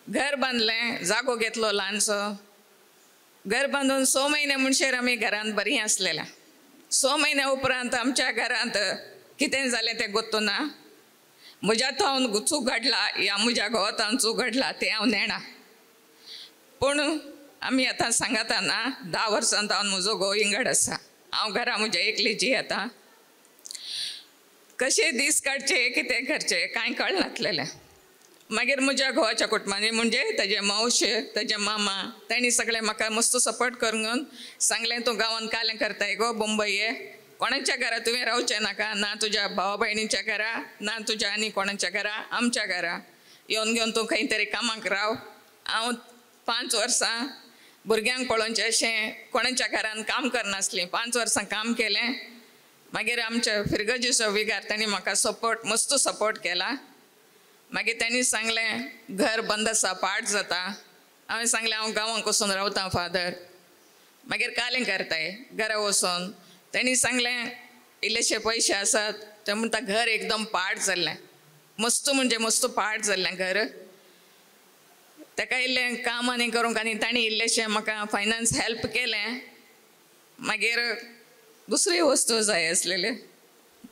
घर बांदलें जागो घेतलो ल्हानसो घर बांदून 6 म्हयने म्हणशेर आमी घरांत बरीं आसलेल्या 6 म्हयन्या उपरांत आमच्या घरांत कितें जालें तें गोत्तू ना म्हज्या थावन चूक घडला या म्हज्या घोवातान चूक घडला तें हांव नेणा पूण आमी आतां सांगाता ना 10 वर्सां थावन म्हजो घोव इंगड आसा हांव घरा म्हज्या एकलीची येता कशें दीस काडचे कितें करचें कांय कळनासलेलें मागीर म्हज्या घोवाच्या कुटुंबांनी म्हणजे ताजे मावशे ताजे मामा तांणी सगळें म्हाका मस्त सपोर्ट करून सांगलें तूं गांवांत कालें करताय गो मुंबय ये कोणाच्या घरा तुवें रावचें नाका ना तुज्या भावा भयणीच्या घरा ना तुज्या आनी कोणाच्या घरा आमच्या घरा येवन घेवन तूं खंय तरी कामाक राव हांव 5 वर्सां भुरग्यांक पळोवचें अशें कोणाच्या घरान काम करनासलीं 5 वर्सां काम केलें मागीर आमच्या फिरगजीचो विगार तांणी म्हाका मस्त सपोर्ट केला मागीर तांणी सांगलें घर बंद आसा पाड जाता हांवें सांगलें हांव गांवांक वचून रावतां फादर मागीर कालें करताय घरा वचून तांणी सांगलें इल्लेशे पयशे आसात ते म्हणटा घर एकदम पाड जाल्लें मस्त म्हणजे मस्त पाड जाल्लें घर ताका इल्लें काम आनी करूंक आनी तांणी इल्लेशें म्हाका फायनान्स हेल्प केलें मागीर दुसरी वस्तू जाय आसलेली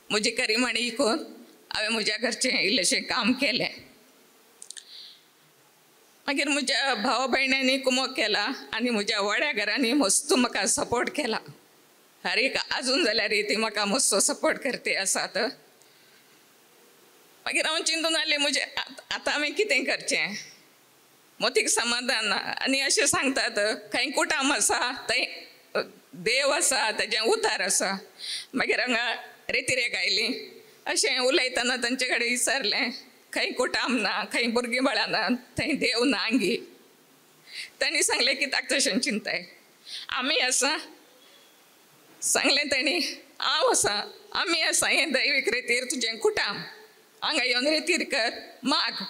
म्हजी करिमाणी विकून हांवें म्हज्या घरचें इल्लेशें काम केलें मागीर म्हज्या भावा भयण्यांनी कुमक केला आनी म्हज्या व्हड्या घरांनी मस्त म्हाका सपोर्ट केला हर एक आजून जाल्यार ती म्हाका मस्त सपोर्ट करते आसात मागीर हांव चिंतून आसलें म्हजें आतां हांवें कितें करचें मोतीक समाधान आनी अशें सांगतात खंय कुटाम आसा थंय देव आसा तेजें उतार आसा मागीर हांगा रेतीरेक आयली अशें उलयतना तांचे कडेन विचारलें खंय कुटाम ना खंय भुरगीं बाळां ना थंय देव ना हांगी तांणी सांगलें कित्याक तशें चिंताय आमी आसा सांगलें तांणी हांव आसा आमी आसा हें दैवीक रेतीर तुजें कुटाम हांगा येवन रेतीर कर माग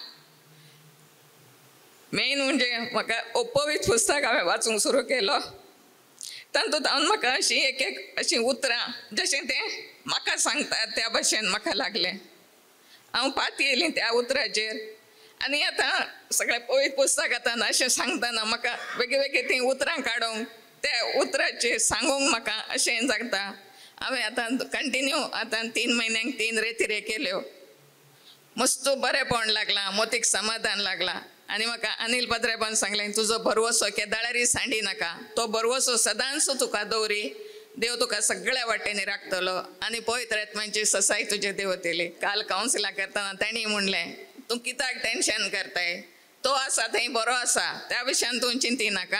मेन म्हणजे म्हाका पवित्र पुस्तक हांवें वाचूंक सुरू केलो तातूंत हांव म्हाका अशीं एक अशीं उतरां जशें तें म्हाका सांगतात त्या भाशेन म्हाका लागलें हांव पात येयलीं त्या उतराचेर आनी आतां सगळें पवित्र पुस्तक आतां अशें सांगतना म्हाका वेगळीं तीं उतरां काडूंक त्या उतराचेर सांगूंक म्हाका अशें जाता हांवें आतां कंटिन्यू आतां 3 म्हयन्यांक 3 रेतीरे केल्यो मस्त बरेंपण लागलां मोतीक समाधान लागलां आनी म्हाका अनिल पत्रेबान सांगलें तुजो बरवसो केदारी सांडी नाका तो बरवसो सदांच तुका दवरी देव तुका सगळ्या वाटेनी राखतलो आनी पवित्र आत्म्याची ससाय तुजे देवतेली काल कावन्सिलां करतना तांणी म्हणलें तूं कित्याक टेन्शन करताय तो आसा थंय बरो आसा, त्या विशयान तूं चिंती नाका.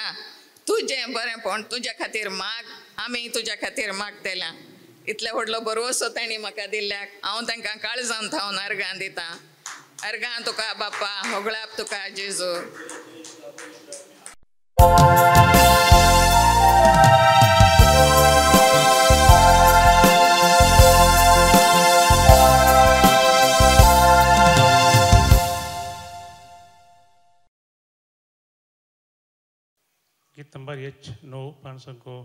तुजें बरेंपण तुज्या खातीर माग, आमी तुज्या खातीर मागतल्या. इतले व्हडलो बरोसो तांणी म्हाका दिल्ल्याक हांव तांकां काळजान थावन अर्गां दितां. अर्गां तुका बाप्पा, होगळाप तुका जेजू. गीत नंबर 9 501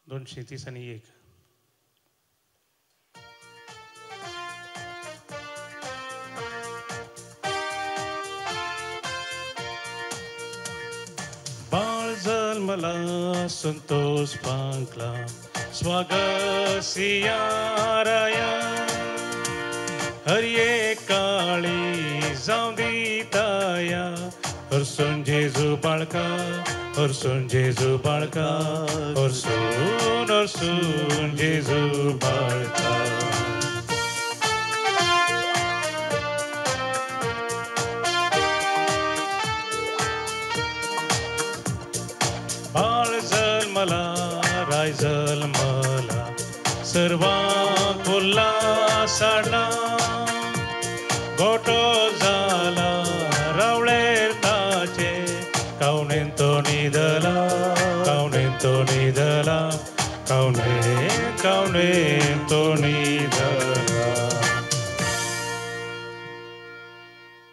231. बाळ जन्मला संतोष पांकला, स्वागत सियाराया. हरिये काळी जाऊं दिताया, हरसून जेजू बाळका, हरसून जेजू बाळका, हरसून हरसून जेजू बाळका. बाळ जन्मला, राय जन्मला, सर्वांक उल्हास हाडला. गोठो जाला रावळेर ताचे, कावणेन तो न्हिदला, कावणेन तो न्हिदला, कावणेन तो न्हिदला.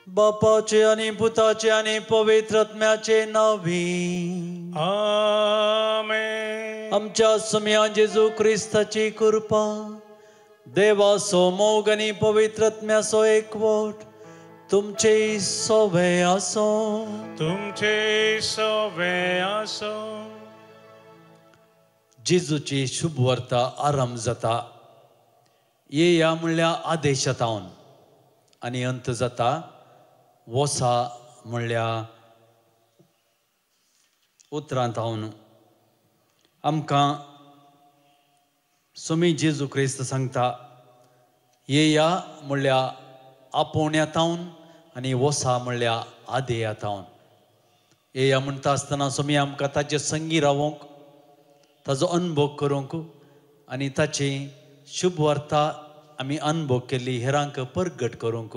बापाचे आणि पुताचे आणि पवित्र आत्म्याचे नावी. आमेन. आमच्या सुम्या जेजू ख्रिस्ताची कृपा, देवासो मोग आणि पवित्र आत्म्याचो एकवट तुमचे सोबे आसो. तुमचे सोबे आसो. जेजूची शुभ वार्ता आरंभ जाता. येया म्हणल्या आदेशात हावन आनी अंत जाता वोसा म्हणल्या उतरांत हावन. आमकां सुमी जेजू क्रिस्त सांगता, येया म्हणल्या आपोवण्यात हावन आनी वोसा म्हणल्या आदेयात हावन. येया म्हणटा आसतना सुमी आमकां ताचे संगी रावूंक, ताजो अनुभव करूंक आनी ताची शुभ वार्ता आमी अनुभव केल्ली हेरांक परगट करूंक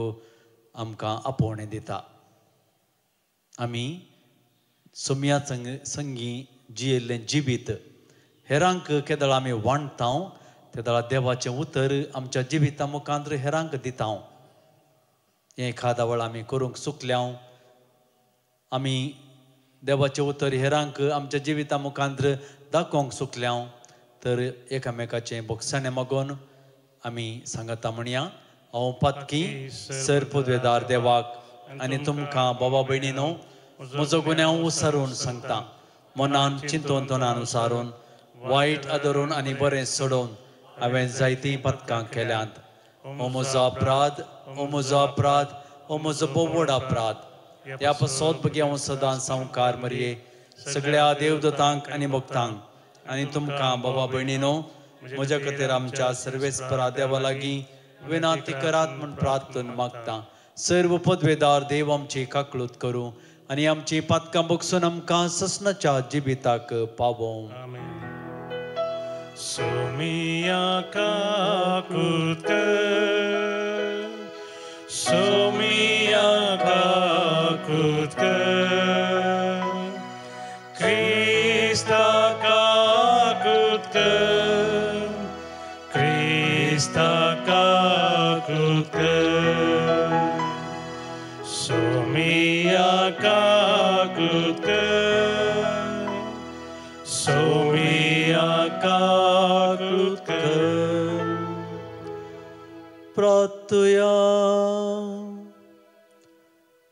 आमकां आपोवणें दिता. आमी सुमया संगी जियेल्लें जिवीत हेरांक केदळ आमी वांडटा, तेदळा देवाचें उतर आमच्या जिविता मुखांत हेरांक दिता. हें एखादा वेळ आमी करूंक चुकल्या, आमी देवाचें उतर हेरांक आमच्या जिविता मुखांत दाखोवंक चुकल्या, तर एकामेकाचें बोगसाणें मागोवन आमी सांगता म्हणया, हांव पातकी सर पदवेदार देवाक आनी तुमकां बाबा भयणीनो म्हजो गुन्यांव उसारून सांगता. मनान चिंतून तोंडान उसारून, वायट आदरून आनी बरें सोडून हांवें जायतीं पथकां केल्यांत. हो म्हजो अपराध, हो म्हजो अपराध, हो म्हजो बोवड अपराध. ह्या पासत बगी हांव सदां संवकार मरये सगळ्या देवदतांक आनी भक्तांक आनी तुमकां बाबा भयणीनो म्हज्या खातीर आमच्या सर्वेस्परा देवा लागीं विनाती करात म्हूण प्रार्थना मागता. सर्व पदवेदार देव आमची काकळूत करूं आनी आमची पातकां बगसून आमकां ससनाच्या जिविताक पावों. सोमिया काकूत कर, सोमिया काकूत कर, क्रिस्ता काकूत कर, क्रिस्ता काकूत कर. सोमिया काकूत कर, सोमिया काकूत कर. प्रार्थुया.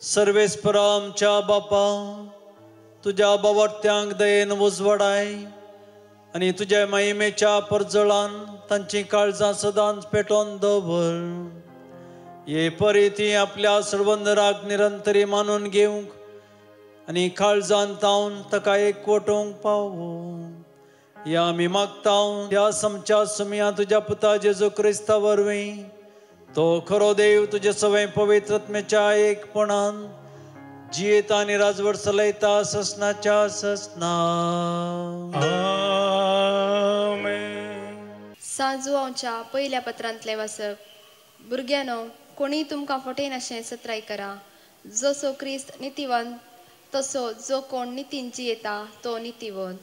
सर्वेस्परा आमच्या बापा, तुझ्या बावर्त्यांक दयेन उजवाडाय आनी तुझ्या महिमेच्या परजळान तांची काळजां सदांच पेटोवन दवर. ये परी ती आपल्या सर्वंदराक निरंतरी मानून घेवंक आनी काळजान तावन ताका एकवटोवंक पावो. या आमी मागता त्या समच्या सुमया तुझ्या पुता जेजू क्रिस्ता वरवीं तो खरो देव तुझे सवय पवित्रत्म्याच्या एकपणान जियेता आणि राजवट चलयता ससनाच्या ससना. सांजुआवच्या पयल्या पत्रांतले वाचप. भुरग्यानो, कोणी तुमकां फटयन अशें सत्राय करा. जसो क्रिस्त नितीवंत तसो जो कोण नितीन जियेता तो नितीवंत.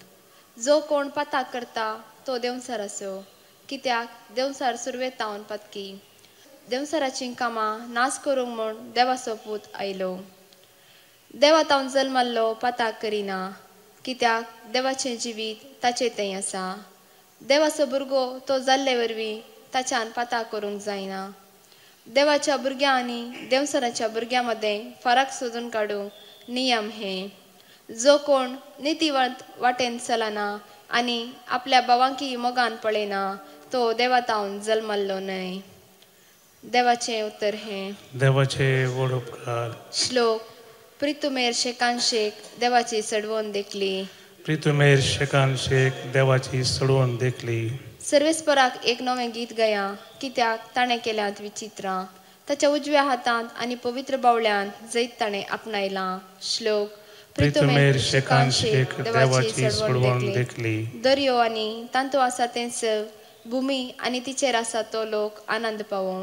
जो कोण पाताक करता तो देवसार असो, कित्याक देवसार सुरवेतावन पतकी. देवसाराची कामां नाश करूंक म्हूण देवाचो पूत आयलो. देवा तावन जल्मल्लो पाताक करिना, कित्याक देवाचें जिवीत ताचे थंय आसा. देवाचो भुरगो तो जाल्ले वरवीं ताच्यान पाताक करूंक जायना. देवाच्या भुरग्यां आनी देवसराच्या भुरग्यां मदें फरक सोदून काडूंक नियम हे. जो कोण नितीवंत वाटेन चलना आनी आपल्या भावांकी मोगान पळयना तो देवातावन जल्मल्लो न्हय. देवाचें उतर हे. देवाचे व्हड उपकार. श्लोक. प्रितुमेर शेकान शेक देवाची सडवण देखली. प्रितुमेर शेकान शेक देवाची सडवण देखली. सर्वेस्पराक एक नवें गीत गया, कित्याक ताणें केल्यांत विचित्रां. ताच्या उजव्या हातांत आनी पवित्र बावळ्यान जैत ताणें आपणायलां. श्लोक. प्रितुमेर शेकान शेक देवाची सडवण देखली. दर्यो आनी तांतो आसा तें सग, भुमी आनी तिचेर आसा तो लोक आनंद पावूं.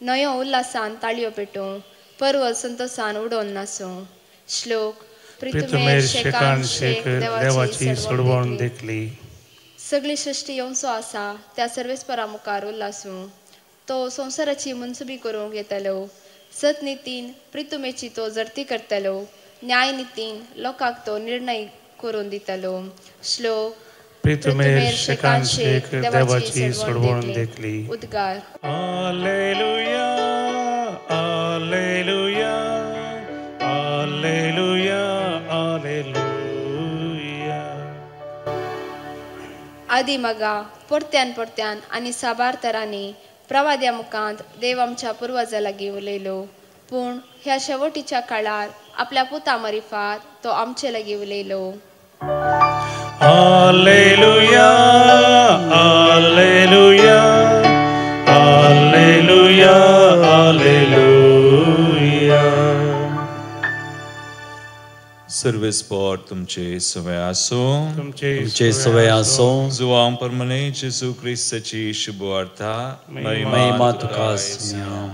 न्हंयो उल्हासान ताळयो पेटूं, पर्वत संतोषान उडोवन नासूं. श्लोक. प्रितुमेर शेकान शेक देवाची सडवण देखली. सगळी सृष्टी येवचो आसा त्या सर्वेस्परा मुखार उल्हासूं. तो संवसाराची मनसुबी करूंक येतलो. सत नितीन प्रितुमेची तो जर्ती करतलो. न्याय नितीन लोकांक तो निर्णय करून दितलो. श्लोक. प्रितुमेर शेकान शेक देवाची सडवण देखली. उद्गार. Hallelujah hallelujah hallelujah hallelujah. आदी मगा परत्यान परत्यान आनी साबार तरांनी प्रवाद्या मुखांत देव आमच्या पुर्वजां लागीं उलयलो. पूण ह्या शेवटीच्या काळार आपल्या पुता मरिफात तो आमचे लागीं उलयलो. Hallelujah hallelujah hallelujah hallelujah. सर्वेस्पर तुमचे सवय आसूं. तुमचे सवय आसूं. जुवां परमने जेजू क्रिस्ताची शुभवार्ता महिमा तुका आसूं.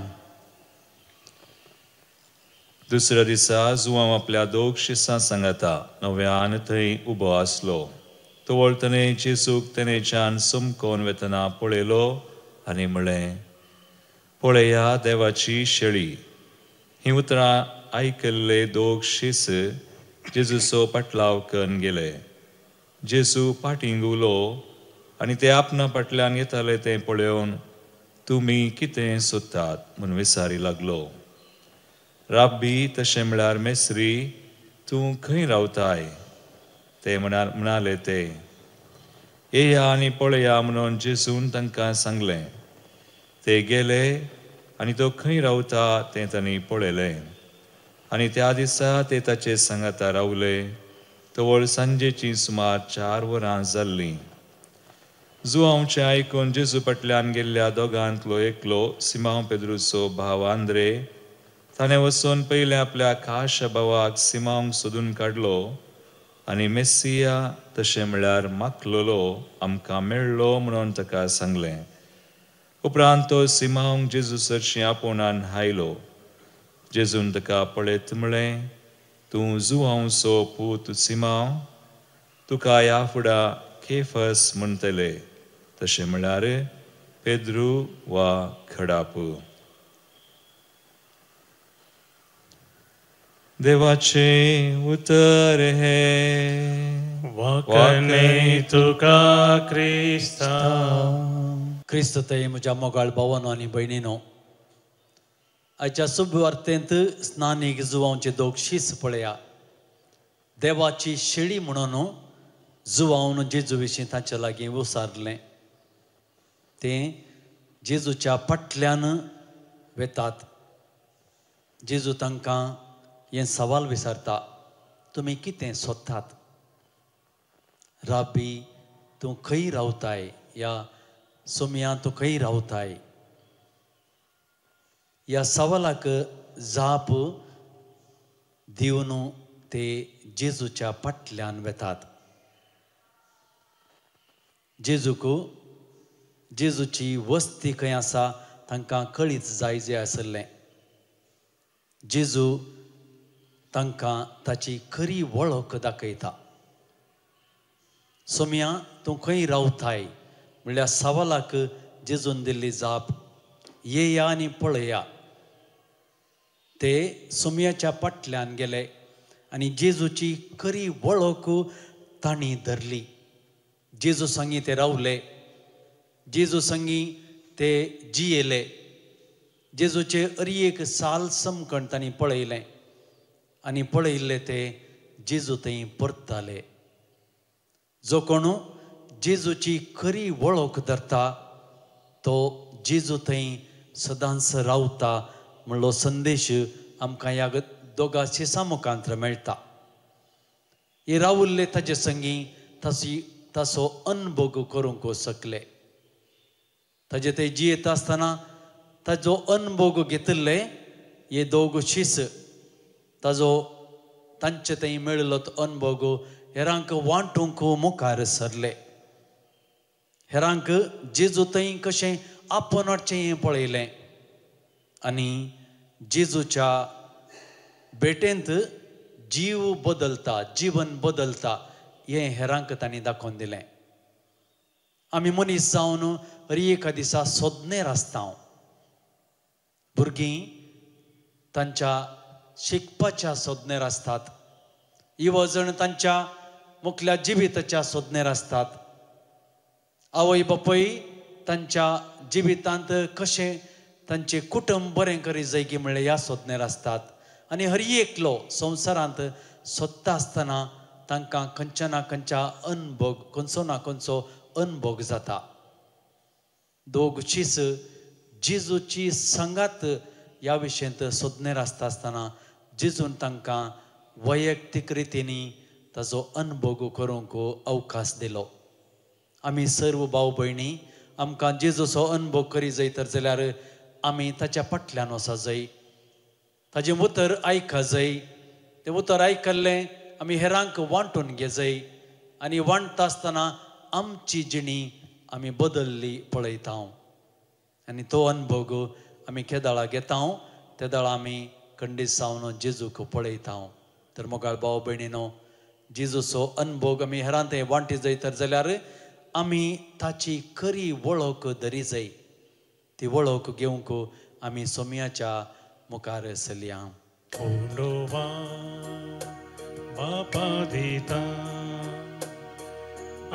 दुसऱ्या दिसा जुवां आपल्या दोग शिसां सांगाता नव्यान थंय उबो आसलो. तो वळटने जेजूक तेनेच्यान समकोन वेतना पळयलो आनी म्हळें, पळया देवाची शेळी. ही उतरां आयकल्ले दोग शीस जेजूचो पाटलाव करून गेले. जेजू पाटींग उलो आनी ते आपणा फाटल्यान येताले तें पळोवन तुमी कितें सोदतात म्हूण विचारी लागलो. राब्बी तशें म्हळ्यार मेस्री तूं खंय रावताय? ते म्हणाले ते. येया आनी पळया म्हणून जेजून तांकां सांगलें. ते गेले आनी तो खंय रावता तें तांणी पळयलें. आनी त्या दिसा ते ताचे सांगाता रावले. तवळ सांजेची सुमार 4 वरां जाल्लीं. जुवांवचें आयकून जेजू फाटल्यान गेल्ल्या दोगांतलो एकलो सिमांव पेद्रूचो भाव आंद्रे ताणें वचून पयलें आपल्या खाशा भावाक सिमांवक सोदून काडलो आनी मेस्सिया तशें म्हळ्यार मागलोलो आमकां मेळ्ळो म्हणून ताका सांगलें. उपरांत तो सिमांवक जेजू सरशी आपोवनान हायलो. जेजून ताका पळयत म्हळें, तूं जुवांवचो पूत सिमांव, तुका ह्या फुडां केफस म्हणटले, तशें म्हळ्यार पेद्रू वा खडाप. देवाचे उतर हे. वाकणे तुका क्रिस्ता. क्रिस्त ते म्हज्या मोगाळ भावांनो आनी भयणीनो, आयच्या शुभ वार्तेंत स्नानीक जुवांवचे दोग शीस पळया. देवाची शेळी म्हणून जुवांवन जेजू विशीं तांच्या लागीं उसारलें. तें जेजूच्या फाटल्यान वेतात. जेजू तांकां हें सवाल विचारता, तुमी कितें सोदतात? राबी तूं खंय रावताय? या सोमया तूं खंय रावताय? ह्या सवालाक जाप दिवन ते जेजूच्या फाटल्यान वेतात. जेजूची वस्ती खंय आसा तांकां कळीत जाय आसलें. जेजू तांकां ताची खरी वळख दाखयता. सोम्या तूं खंय रावताय म्हणल्यार सवालाक जेजून दिल्ली जाप येया आनी पळया. ते सोम्याच्या फाटल्यान गेले आनी जेजूची खरी वळख तांणी धरली. जेजू संगी ते रावले, जेजू संगी ते जियेले, जेजूचे एक साल समकण तांणी पळयलें आनी पळयल्ले ते जेजू थंय परतताले. जो कोण जेजूची खरी वळख धरता तो जेजू थंय सदांच रावता म्हणलो संदेश आमकां ह्या दोगा शिसा मुखांतर मेळटा. हे रावल्ले ताचे संगी ताचो अनुभव करूंक शकले. ताजे ते जियेत आसतना ताजो अनुभव घेतले हे दोग शिस तांचे थंय मेळिल्लो अनुभव हेरांक वांटूंक मुखार सरले. हेरांक जेजू थंय कशें आपणाचें हें पळयलें आनी जेजूच्या भेटेंत जीव बदलता, जीवन बदलता हें हेरांक तांणी दाखोवन दिलें. आमी मनीस जावन एका दिसा सोदनेर आसता. भुरगीं तांच्या शिकपाच्या सोदनेर असतात. इवजण तांच्या मुखल्या जिविताच्या सोदनेर असतात. आवय बापूय तांच्या जिवितांत कशें तांचे कुटुंब बरें करी जैगी म्हणलें ह्या सोदनेर असतात. आनी हर एकलो संवसारांत सोदता आसतना तांकां खंयच्या ना खंयच्या अनुभव, खंयचो ना खंयचो अनुभव जाता. दोग शीस जेजूची संगात ह्या विशयेंत सोदनेर आसतना जेजून तांकां वैयक्तीक रितीनी ताजो अनुभव करूंक अवकाश दिलो. आमी सर्व भाव भयणी आमकां जेजूचो अनुभव करी जाय तर जाल्यार आमी ताच्या फाटल्यान वचा जाय, ताजें उतर आयका जाय. तें उतर आयकल्लें आमी हेरांक वांटून घे जाय आनी वांटता आसतना आमची जिणी आमी बदलली पळयता. आनी तो अनुभव आमी केदाळा घेता, त्या दाळा आमी खंडीत जावन जेजूक पळयता. तर मोगाळ भाव भयणीनो, जेजूचो अनुभव आमी हेरांत वांटी जाय तर जाल्यार आमी ताची खरी वळख धरी जाय. ती वळख घेवंक आमी सोम्याच्या मुखार सरया. बापा दिता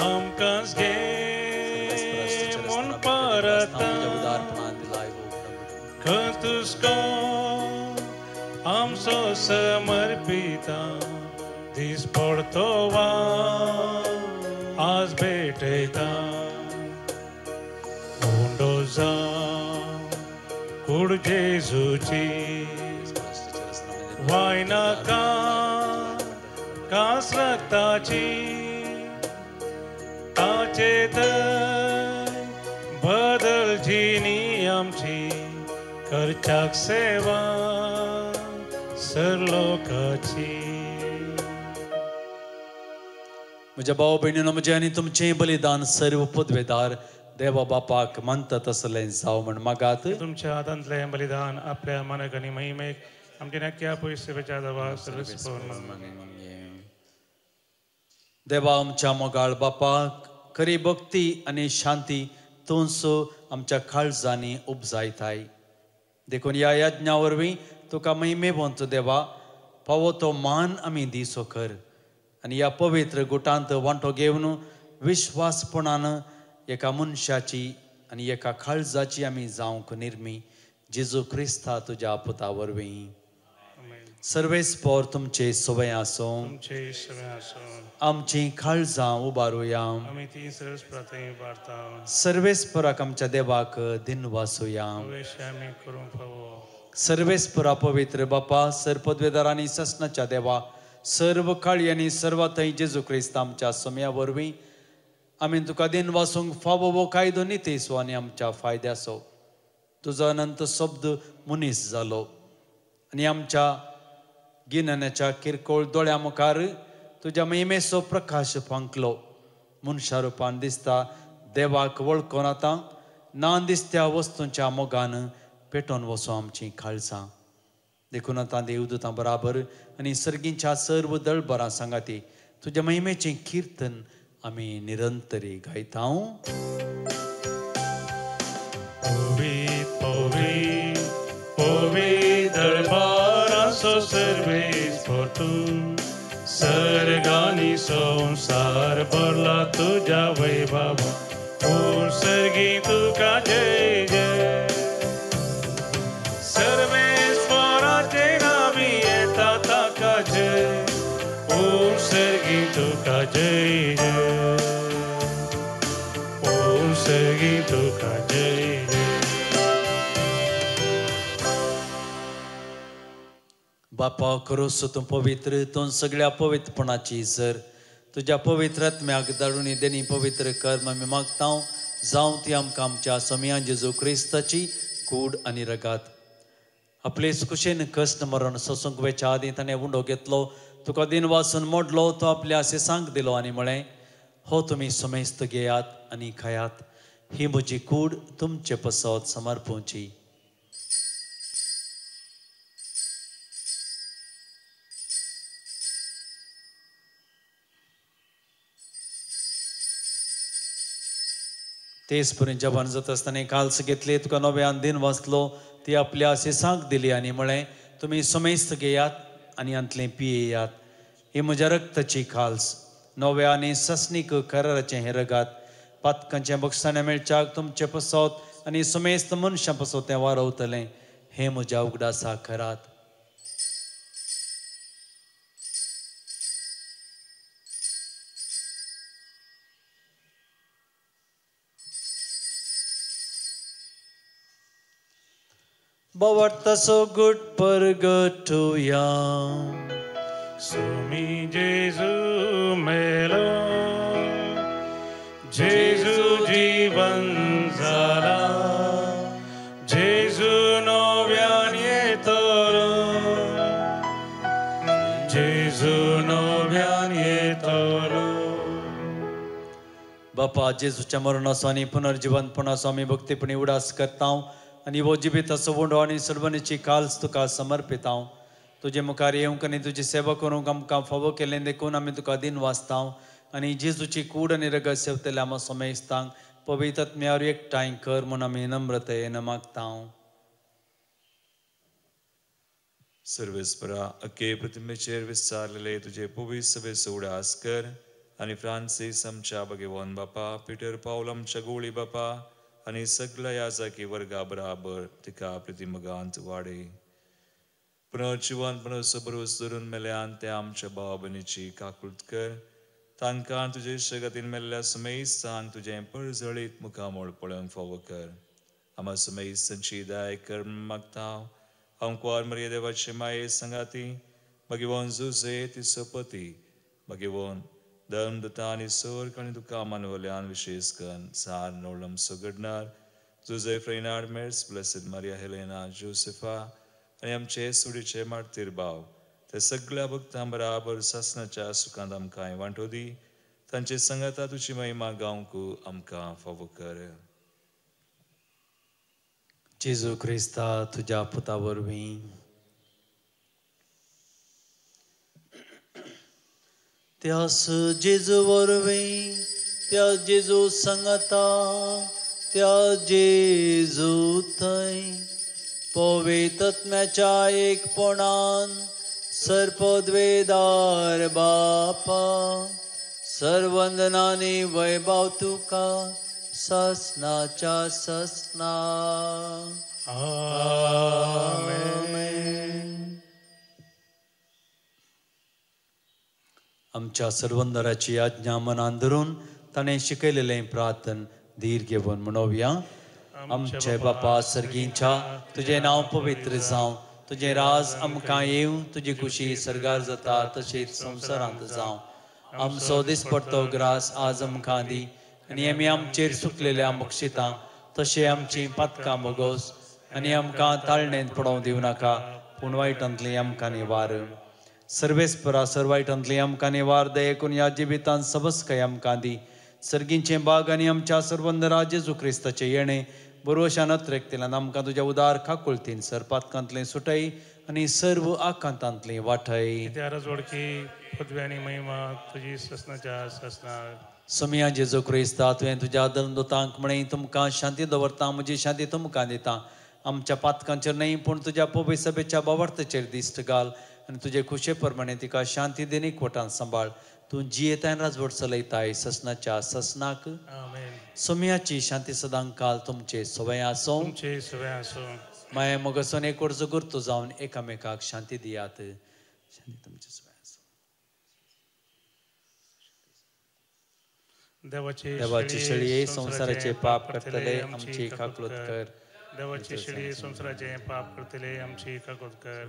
आमकांच घे मन परता खतुस्को आमचो समर्पिता दीस पडतो वा आज भेटयता. उंडो जावं कूड जेजूची वायनाका कास रक्ताची ताचे बदल जिनी आमची करच्याक सेवा सरलोकाची. म्हज्या भाव भयणीनो, म्हजें आनी तुमचें बलिदान सर्व पदवेदार देवा बापाक मानता तसलें जावं म्हण मागात. तुमच्या हातांतलें बलिदान आपल्या मानक आनी महिमेक आमच्या नक्क्या पयसेच्या देवा देवा आमच्या मोगाळ बापाक खरी भक्ती आनी शांती तूंच आमच्या काळजांनी उपजायताय. देखून ह्या यज्ञा वरवीं तुका महिमेवंत देवा फावो तो मान आमी दिसो कर आनी ह्या पवित्र गुटांत वांटो घेवन विश्वासपणान एका मनशाची आनी एका काळजाची आमी जावंक निर्मी जेजू क्रिस्ता तुज्या पुता वरवीं. सर्वेस्पोर तुमचे सवय आसूं, आमची काळजां उबारुया. सर्वेस्पराक आमच्या देवाक दिन वासुया. सर्वेस्परा पवित्र बापा, सरपदवेदारांनी ससनाच्या देवा, सर्व काळी आनी सर्व थंय जेजू क्रिस्त आमच्या सोम्या वरवीं आमी तुका दिन वासूंक फावो वो कायदो नितेसो आनी आमच्या फायद्याचो. तुजो अनंत शब्द मनीस जालो आनी आमच्या गिन्यानाच्या किरकोळ दोळ्या मुखार तुज्या महिमेचो प्रकाश फांकलो. मनशा रुपान दिसता देवाक वळखून आतां ना दिसत्या वस्तूंच्या मोगान पेटोवन वचो आमची खाळसां. देखून आतां देवदूतां बराबर आनी सर्गींच्या सर्व दळबरां सांगाती तुज्या महिमेचें किर्तन आमी निरंतरी गायता. दळबारांचो सर्वेस तू सर्गानी संसार भरला तुझ्या वैभवा. पूर्ण सर्गी तुका जय जय. सर्वेश्वराचे नावी येता ताका जय. पूर्ण सर्गी तुका जय जय. पूर्ण सर्गी तुका जय जय. बापा खरोच तूं पवित्र, तूं सगळ्या पवित्रपणाची सर. तुज्या पवित्र आत्म्याक धाडून देणी पवित्र कर्म आमी मागता. जावं ती आमकां आमच्या समया जेजू क्रिस्ताची कूड आनी रगात. आपलेच कुशेन कश्ट मरण सोसूंक वेच्या आदी ताणें उंडो घेतलो, तुका दिन वासून मोडलो, तो आपल्या सेसांक दिलो आनी म्हळें हो तुमी समेस्त घेयात आनी खायात. ही म्हजी कूड तुमचे पसत समर्पूची. तेच पर्यंत जबान जात आसतना काल्स घेतले, तुका नव्यान दिन वाचलो, ती आपल्या सेसांक दिली आनी म्हळें तुमी समेस्त घेयात आनी अंतलें पियेयात. ही म्हज्या रक्ताची खाल्स, नव्या आनी सस्नीक कराराचें हें रगात. पातकांचें बक्षाणें मेळच्याक तुमचें पसत आनी समेस्त मनशां पसत तें वारवतलें. हें म्हज्या उगडासा करात. Bawarta so good purgatoria. Sumi Jesu melo, Jesu jivan zala, Jesu novian yetolo, Jesu novian yetolo. बापा जेजूच्या मरणाचो आनी पुनर्जिवंतपणाचो आमी भक्तीपणी उडास करता आनी वो जिबिताचो वंडो आनी सर्वनीची काल्स तुका समर्पित. तुजे मुखार येवंक आनी तुजी सेवा करूंक आमकां फावो केलें देखून आमी तुका दिन वाचता आनी जेजूची कूड आनी रगत सेवतले आम समेस्तांक पवित्र आत्म्यार एकठांय कर म्हूण आमी नम्रतेन मागता. सर्वेस्परा अख्खे प्रतिमेचेर विस्तारलेले तुजे पवित्र सभेचो उडास कर आनी फ्रांसीस आमच्या भगवान बापा, पिटर पावल आमच्या गोळी बापा आनी सगळ्या याजकी वर्गा बराबर तिका प्रतिमगांत वाडे. पुनर्जिवंतपणाचो भरोस धरून मेल्यान ते आमच्या भाव भयणीची काकुळट कर. तांकां तुजे शगतीन मेल्ल्या समेस्तांक तुजें पळजळीत मुखामोळ पळोवंक फावो कर. आमा समेस्तांची दया कर मागता. अंकवार मरिया देवाचे माये संगाती, भगवान जुजे तिचो पती, भगवान दंडता आनी सर्क आनी तुका मानवल्यान विशेष करून सार नोळम सुगडणार जुजे फ्रेनार्ड मेर्स, ब्लेसिड मारिया हेलेना जोसेफा आनी आमचे सुडीचे मार्तीर भाव ते सगळ्या भक्तां बराबर सासनाच्या सुखांत आमकां वांटो दी. तांचे संगता तुजी महिमा गावंक आमकां फावो कर. जेजू क्रिस्ता तुज्या पुता वरवीं त्यास जेजू वरवीं त्या जेजू संगता त्या जेजू थंय पवित्र आत्म्याच्या एकपणान सर्पद्वेदार बापा सर्वंदनानी वैभव तुका ससनाच्या ससना. आमच्या सर्वंदराची आज्ञा मनान धरून ताणें शिकयलेलें प्रार्थन धीर घेवन म्हणोवया. आमचे बापा सर्गींच्या तुजें नांव पवित्र जावं, तुजें राज आमकां येवं, तुजी खुशी सर्गार जाता तशीच संवसारांत जावं. आमचो दिसपडटो ग्रास आज आमकां दी आनी आमी आमचेर सुकलेल्या मोक्षितांक तशें आमची पातकां मोगोस आनी आमकां ताळणेंत पडोवं दिवं नाका पूण वायटांतली आमकां निवार सर्वेस्परा सर्वायटांतली आमकां निवार दये करून ह्या जिवितांत सबस्काय आमकां दी सर्गींचें बाग आनी आमच्या सर्वंदरा जेजू क्रिस्ताचें येणें बरोवशान नत्रेकतेलान आमकां तुज्या उदार खाकुळतीन सरपातकांतलें सुटय आनी सर्व आकांतांतलें वाठय त्या जोडकी पदवी आनी महिमा तुजी ससनाच्या ससनाक समिया जेजू क्रिस्ता तुवें तुज्या दंदोतांक म्हणय तुमकां शांती दवरता म्हजी शांती तुमकां दिता आमच्या पातकांचेर न्हय पूण तुज्या पवित्र सभेच्या बावर्तेचेर दिश्ट घाल आनी तुजे खुशे प्रमाणे तिका शांती देन एकवटान सांबाळ तूं जियेताय राजवट चलयताय ससनाच्या ससनाक आमेन सोम्याची शांती सदां काल तुमचे सवय आसूं तुमचे सवय आसूं माय मोगसून एक वर्स गुर्तू जावन एकामेकाक शांती दियात शांती तुमचे सवय आसूं देवाची शेळये संसाराचे पाप करतले आमची काकूळत कर देवाची शेळी संसाराचे पाप करतले आमची काकूळत कर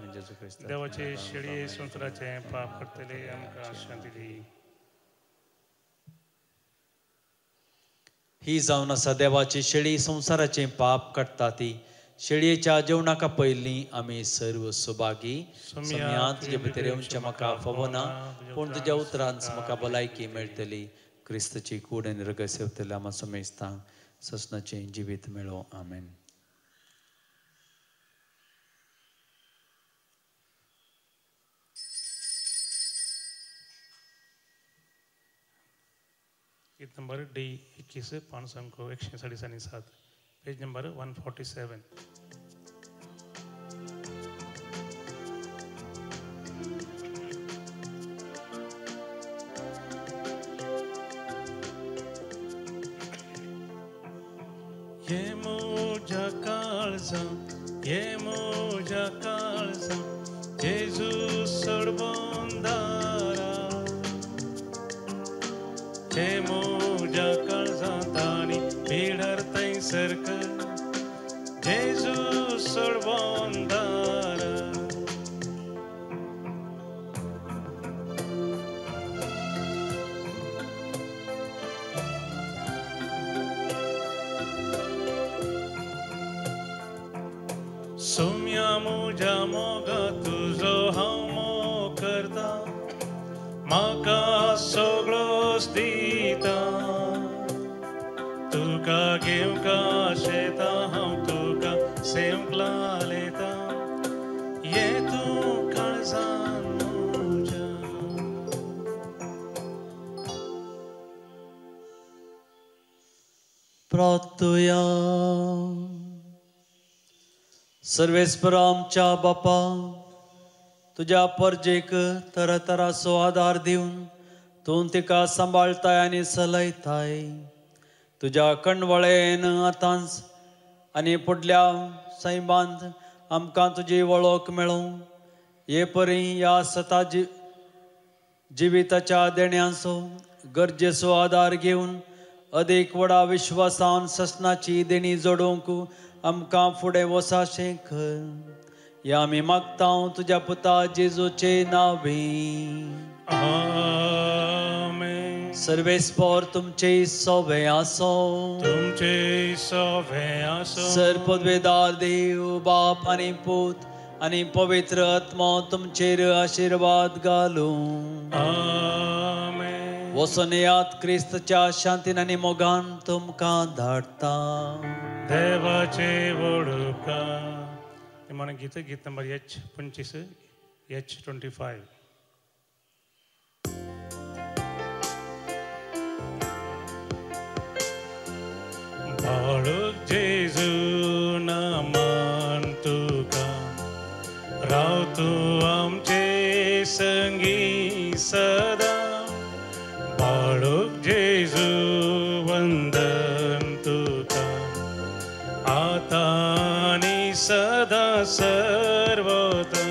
देवाची शेळी संसाराचे पाप करतले आमकां शांती दी ही जावन आसा देवाची शेळी संसाराचे पाप काडटा ती शेळयेच्या जेवणाका पयलीं आमी सर्व सुभागी सम्यांत तुजे भितर येवचें म्हाका फावो ना पूण तुज्या उतरांच म्हाका भलायकी मेळटली क्रिस्ताची कूड आनी रगत सेवतले आमा समेस्तांक ससनाचें जिवीत मेळो आमेन गीत नंबर डी 21 पान संख्या 147 पेज नंबर 147 ये मोजा काळजा जेजू सोडबोंदारा हे मोजा काळजांत आनी पिडर थंयसरक जेजू सोडबोंदारा सोम्या मोजा मोगा तुजो हांव मोग करता म्हाका सगळोच दिता तुका घेवका शेता हांव तुका सेवंक लालयता ये तूं काळजान मोजा प्रार्थया सर्वेस्परा आमच्या बापा तुज्या परजेक तरातराचो आदार दिवन तूं तिका सांबाळताय आनी चलयताय तुज्या कणवळेन आतांच आनी फुडल्या सैमांत आमकां तुजी वळख मेळूं हे परी ह्या सता जिविताच्या देण्यांचो गरजेचो आदार घेवन अदीक व्हडा विश्वासान ससनाची देणी जोडूंक आमकां फुडें वचाशें कर या आमी मागता तुज्या पुता जेजूचे नांवी आमेन सर्वेस्पर तुमचे सवे आसो तुमचे सवे आसो सर पदवेदार देव बाप आनी पूत आनी पवित्र आत्मा तुमचेर आशीर्वाद घालूं आमेन वचून येयात क्रिस्ताच्या शांतीन आनी मोगान तुमकां धाडटा देवाचे वडुपकार निमाण गीत गीत नंबर H25 H25 बाळक जेजू नामान तुका राव तूं आमचे संगी सदा बाळक जेजू वंदन तुका आता आनी सदा सर्वत्र